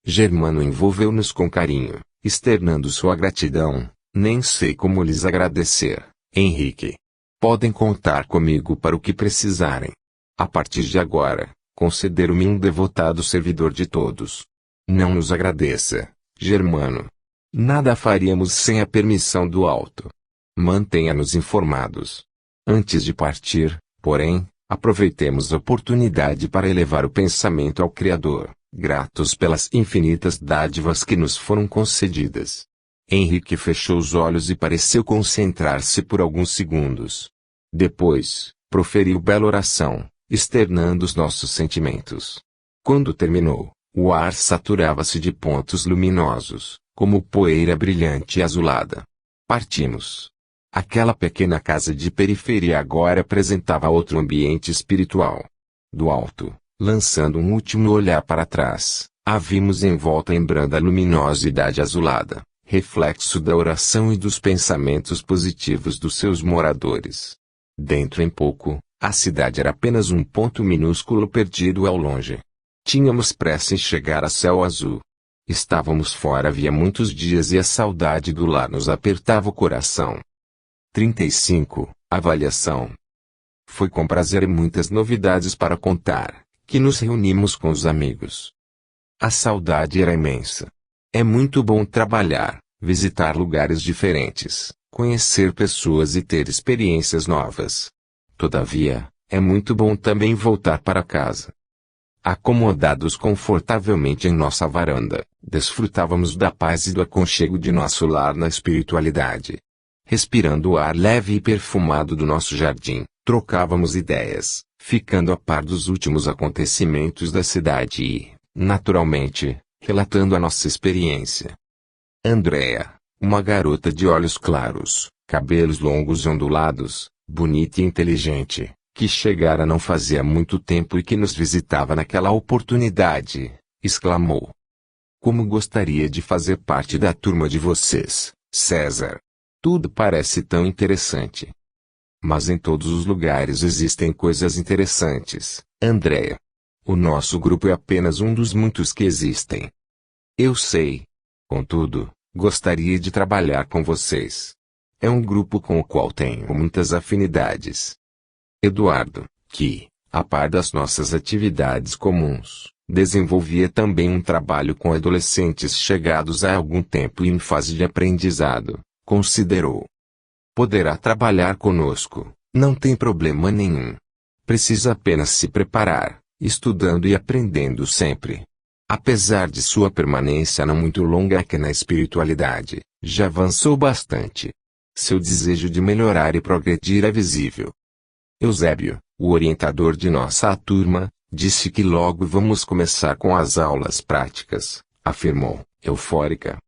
Germano envolveu-nos com carinho, externando sua gratidão. Nem sei como lhes agradecer, Henrique. Podem contar comigo para o que precisarem. A partir de agora, considero-me um devotado servidor de todos. Não nos agradeça, Germano. Nada faríamos sem a permissão do alto. Mantenha-nos informados. Antes de partir, porém, aproveitemos a oportunidade para elevar o pensamento ao Criador, gratos pelas infinitas dádivas que nos foram concedidas. Henrique fechou os olhos e pareceu concentrar-se por alguns segundos. Depois, proferiu bela oração, externando os nossos sentimentos. Quando terminou, o ar saturava-se de pontos luminosos, como poeira brilhante e azulada. Partimos. Aquela pequena casa de periferia agora apresentava outro ambiente espiritual. Do alto, lançando um último olhar para trás, a vimos envolta em branda luminosidade azulada, reflexo da oração e dos pensamentos positivos dos seus moradores. Dentro em pouco, a cidade era apenas um ponto minúsculo perdido ao longe. Tínhamos pressa em chegar a céu azul. Estávamos fora havia muitos dias e a saudade do lar nos apertava o coração. 35. Avaliação. Foi com prazer e muitas novidades para contar, que nos reunimos com os amigos. A saudade era imensa. É muito bom trabalhar, visitar lugares diferentes, conhecer pessoas e ter experiências novas. Todavia, é muito bom também voltar para casa. Acomodados confortavelmente em nossa varanda, desfrutávamos da paz e do aconchego de nosso lar na espiritualidade. Respirando o ar leve e perfumado do nosso jardim, trocávamos ideias, ficando a par dos últimos acontecimentos da cidade e, naturalmente, relatando a nossa experiência. Andréa, uma garota de olhos claros, cabelos longos e ondulados, bonita e inteligente, que chegara não fazia muito tempo e que nos visitava naquela oportunidade, exclamou: "Como gostaria de fazer parte da turma de vocês, César. Tudo parece tão interessante." Mas em todos os lugares existem coisas interessantes, Andréa. O nosso grupo é apenas um dos muitos que existem. Eu sei. Contudo, gostaria de trabalhar com vocês. É um grupo com o qual tenho muitas afinidades. Eduardo, que, a par das nossas atividades comuns, desenvolvia também um trabalho com adolescentes chegados há algum tempo e em fase de aprendizado, considerou: "Poderá trabalhar conosco, não tem problema nenhum. Precisa apenas se preparar, estudando e aprendendo sempre." Apesar de sua permanência não muito longa aqui na espiritualidade, já avançou bastante. Seu desejo de melhorar e progredir é visível. Eusébio, o orientador de nossa turma, disse que logo vamos começar com as aulas práticas, afirmou, eufórica.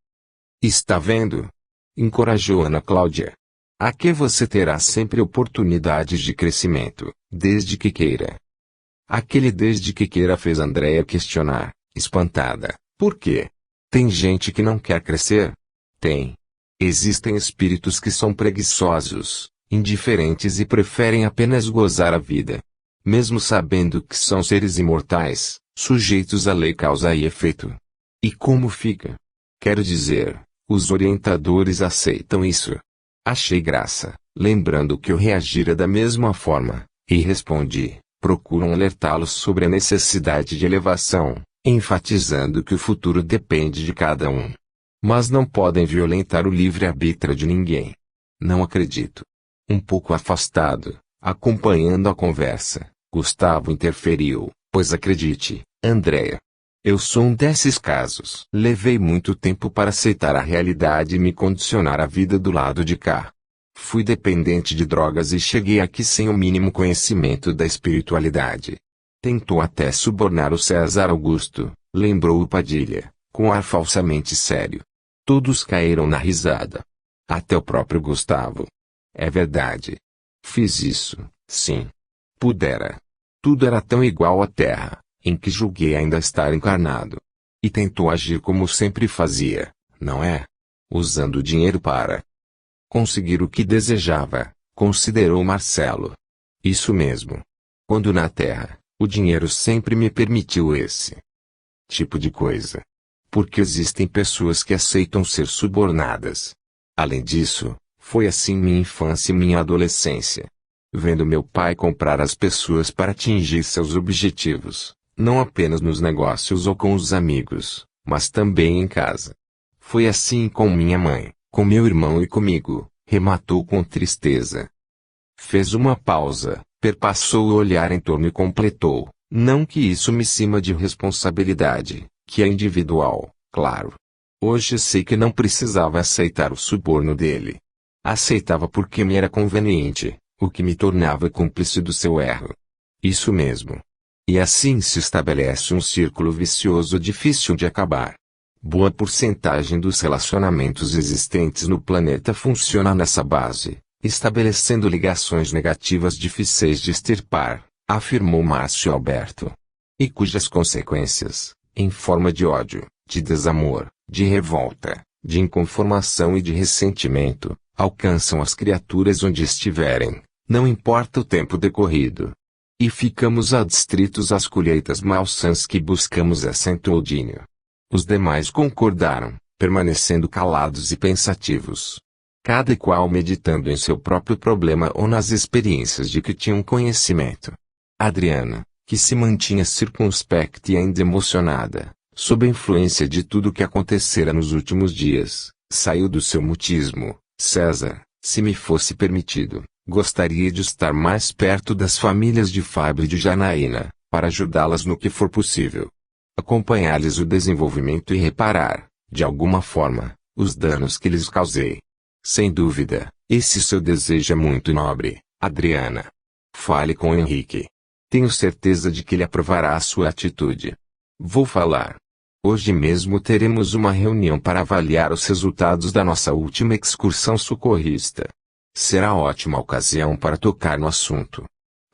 Está vendo? Encorajou Ana Cláudia. Aqui você terá sempre oportunidades de crescimento, desde que queira. Aquele desde que queira fez Andréia questionar, espantada. Por quê? Tem gente que não quer crescer? Tem. Existem espíritos que são preguiçosos, indiferentes e preferem apenas gozar a vida. Mesmo sabendo que são seres imortais, sujeitos à lei causa e efeito. E como fica? Quero dizer, os orientadores aceitam isso. Achei graça, lembrando que eu reagira da mesma forma, e respondi, procuram alertá-los sobre a necessidade de elevação, enfatizando que o futuro depende de cada um. Mas não podem violentar o livre-arbítrio de ninguém. Não acredito. Um pouco afastado, acompanhando a conversa, Gustavo interferiu, pois acredite, Andréia. Eu sou um desses casos. Levei muito tempo para aceitar a realidade e me condicionar à vida do lado de cá. Fui dependente de drogas e cheguei aqui sem o mínimo conhecimento da espiritualidade. Tentou até subornar o César Augusto, lembrou o Padilha, com ar falsamente sério. Todos caíram na risada. Até o próprio Gustavo. É verdade. Fiz isso, sim. Pudera. Tudo era tão igual à Terra, em que julguei ainda estar encarnado. E tentou agir como sempre fazia, não é? Usando o dinheiro para conseguir o que desejava, considerou Marcelo. Isso mesmo. Quando na Terra, o dinheiro sempre me permitiu esse tipo de coisa. Porque existem pessoas que aceitam ser subornadas. Além disso, foi assim minha infância e minha adolescência. Vendo meu pai comprar as pessoas para atingir seus objetivos, não apenas nos negócios ou com os amigos, mas também em casa. Foi assim com minha mãe, com meu irmão e comigo, rematou com tristeza. Fez uma pausa, perpassou o olhar em torno e completou, não que isso me cima de responsabilidade, que é individual, claro. Hoje sei que não precisava aceitar o suborno dele. Aceitava porque me era conveniente, o que me tornava cúmplice do seu erro. Isso mesmo. E assim se estabelece um círculo vicioso difícil de acabar. Boa porcentagem dos relacionamentos existentes no planeta funciona nessa base, estabelecendo ligações negativas difíceis de extirpar, afirmou Márcio Alberto. E cujas consequências, em forma de ódio, de desamor, de revolta, de inconformação e de ressentimento, alcançam as criaturas onde estiverem, não importa o tempo decorrido. E ficamos adstritos às colheitas malsãs que buscamos, acentuou Dinho. Os demais concordaram, permanecendo calados e pensativos. Cada qual meditando em seu próprio problema ou nas experiências de que tinham conhecimento. Adriana, que se mantinha circunspecta e ainda emocionada, sob a influência de tudo o que acontecera nos últimos dias, saiu do seu mutismo. César, se me fosse permitido, gostaria de estar mais perto das famílias de Fábio e de Janaína, para ajudá-las no que for possível. Acompanhar-lhes o desenvolvimento e reparar, de alguma forma, os danos que lhes causei. Sem dúvida, esse seu desejo é muito nobre, Adriana. Fale com Henrique. Tenho certeza de que ele aprovará a sua atitude. Vou falar. Hoje mesmo teremos uma reunião para avaliar os resultados da nossa última excursão socorrista. Será ótima ocasião para tocar no assunto.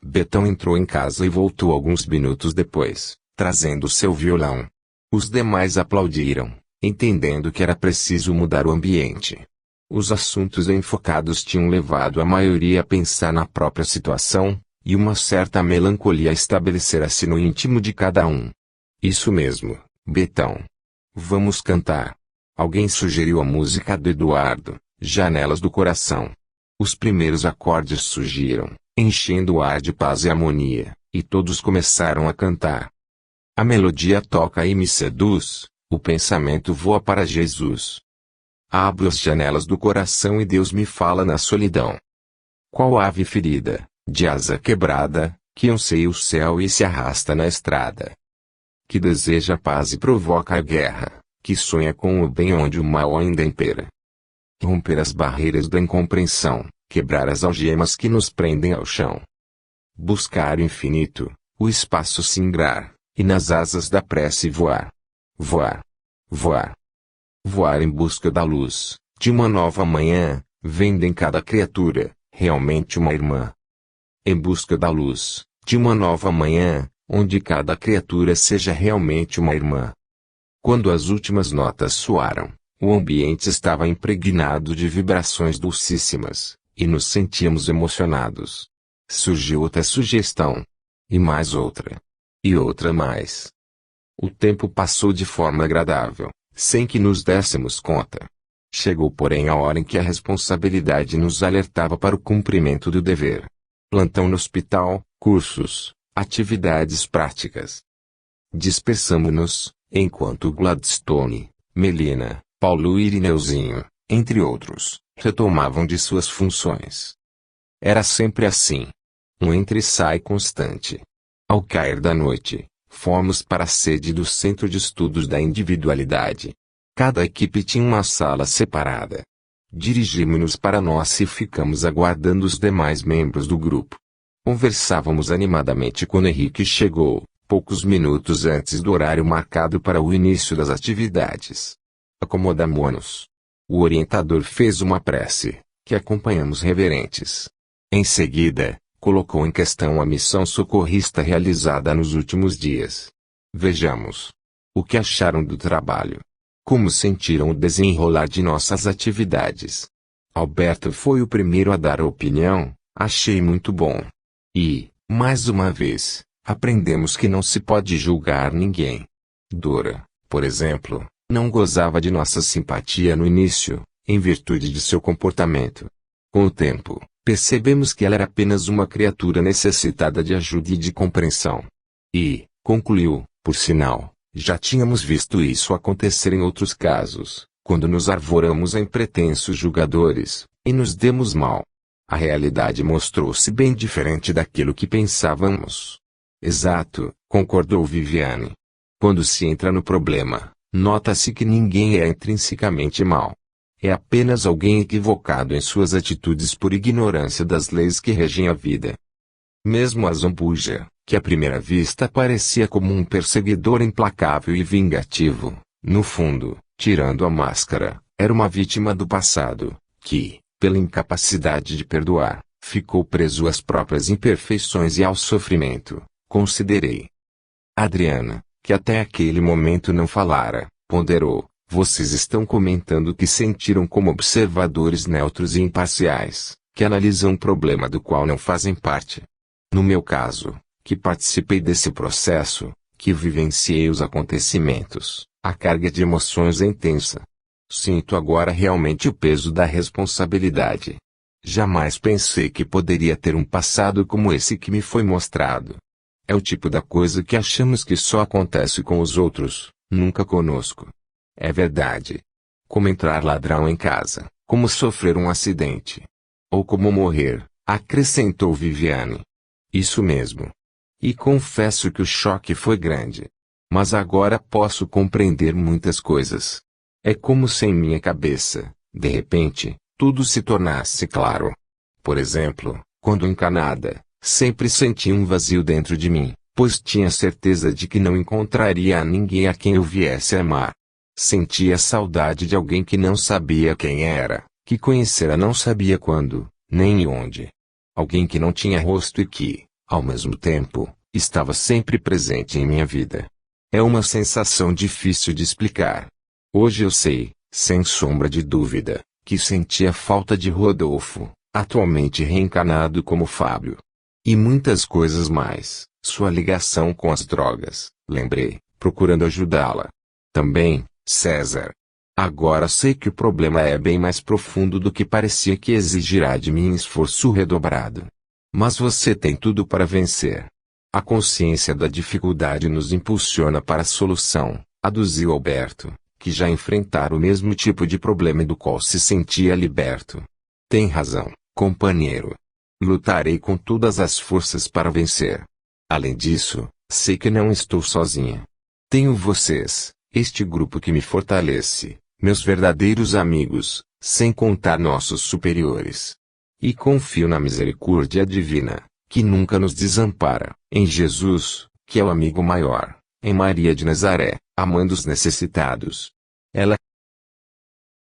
Betão entrou em casa e voltou alguns minutos depois, trazendo seu violão. Os demais aplaudiram, entendendo que era preciso mudar o ambiente. Os assuntos enfocados tinham levado a maioria a pensar na própria situação, e uma certa melancolia estabelecera-se no íntimo de cada um. Isso mesmo, Betão. Vamos cantar. Alguém sugeriu a música do Eduardo, Janelas do Coração. Os primeiros acordes surgiram, enchendo o ar de paz e harmonia, e todos começaram a cantar. A melodia toca e me seduz, o pensamento voa para Jesus. Abro as janelas do coração e Deus me fala na solidão. Qual ave ferida, de asa quebrada, que anseia o céu e se arrasta na estrada. que deseja a paz e provoca a guerra, que sonha com o bem onde o mal ainda impera. Romper as barreiras da incompreensão, quebrar as algemas que nos prendem ao chão. Buscar o infinito, o espaço singrar, e nas asas da prece voar. Voar. Voar. Voar em busca da luz, de uma nova manhã, vendo em cada criatura, realmente uma irmã. Em busca da luz, de uma nova manhã, onde cada criatura seja realmente uma irmã. Quando as últimas notas soaram, o ambiente estava impregnado de vibrações dulcíssimas, e nos sentíamos emocionados. Surgiu outra sugestão. E mais outra. E outra mais. O tempo passou de forma agradável, sem que nos dessemos conta. Chegou porém a hora em que a responsabilidade nos alertava para o cumprimento do dever. Plantão no hospital, cursos, atividades práticas. Dispersamo-nos, enquanto Gladstone, Melina, Paulo e Irineuzinho, entre outros, retomavam de suas funções. Era sempre assim. Um entra e sai constante. Ao cair da noite, fomos para a sede do Centro de Estudos da Individualidade. Cada equipe tinha uma sala separada. Dirigimos-nos para nós e ficamos aguardando os demais membros do grupo. Conversávamos animadamente quando Henrique chegou, poucos minutos antes do horário marcado para o início das atividades. Acomodamo-nos. O orientador fez uma prece, que acompanhamos reverentes. Em seguida, colocou em questão a missão socorrista realizada nos últimos dias. Vejamos. O que acharam do trabalho? Como sentiram o desenrolar de nossas atividades? Alberto foi o primeiro a dar a opinião. Achei muito bom. E, mais uma vez, aprendemos que não se pode julgar ninguém. Dora, por exemplo, não gozava de nossa simpatia no início, em virtude de seu comportamento. Com o tempo, percebemos que ela era apenas uma criatura necessitada de ajuda e de compreensão. E, concluiu, por sinal, já tínhamos visto isso acontecer em outros casos, quando nos arvoramos em pretensos julgadores, e nos demos mal. A realidade mostrou-se bem diferente daquilo que pensávamos. Exato, concordou Viviane. Quando se entra no problema, nota-se que ninguém é intrinsecamente mau. É apenas alguém equivocado em suas atitudes por ignorância das leis que regem a vida. Mesmo a Zambuja, que à primeira vista parecia como um perseguidor implacável e vingativo, no fundo, tirando a máscara, era uma vítima do passado, que, pela incapacidade de perdoar, ficou preso às próprias imperfeições e ao sofrimento, considerei. Adriana, que até aquele momento não falara, ponderou. Vocês estão comentando que sentiram como observadores neutros e imparciais, que analisam um problema do qual não fazem parte. No meu caso, que participei desse processo, que vivenciei os acontecimentos, a carga de emoções é intensa. Sinto agora realmente o peso da responsabilidade. Jamais pensei que poderia ter um passado como esse que me foi mostrado. É o tipo da coisa que achamos que só acontece com os outros, nunca conosco. É verdade. Como entrar ladrão em casa, como sofrer um acidente. Ou como morrer, acrescentou Viviane. Isso mesmo. E confesso que o choque foi grande. Mas agora posso compreender muitas coisas. É como se em minha cabeça, de repente, tudo se tornasse claro. Por exemplo, quando encanada, sempre senti um vazio dentro de mim, pois tinha certeza de que não encontraria ninguém a quem eu viesse a amar. Sentia saudade de alguém que não sabia quem era, que conhecera não sabia quando, nem onde. Alguém que não tinha rosto e que, ao mesmo tempo, estava sempre presente em minha vida. É uma sensação difícil de explicar. Hoje eu sei, sem sombra de dúvida, que sentia falta de Rodolfo, atualmente reencarnado como Fábio. E muitas coisas mais, sua ligação com as drogas, lembrei, procurando ajudá-la. Também, César. Agora sei que o problema é bem mais profundo do que parecia que exigirá de mim esforço redobrado. Mas você tem tudo para vencer. A consciência da dificuldade nos impulsiona para a solução, aduziu Alberto, que já enfrentara o mesmo tipo de problema do qual se sentia liberto. Tem razão, companheiro. Lutarei com todas as forças para vencer. Além disso, sei que não estou sozinha. Tenho vocês, este grupo que me fortalece, meus verdadeiros amigos, sem contar nossos superiores. E confio na misericórdia divina, que nunca nos desampara, em Jesus, que é o amigo maior, em Maria de Nazaré, amando os necessitados. Ela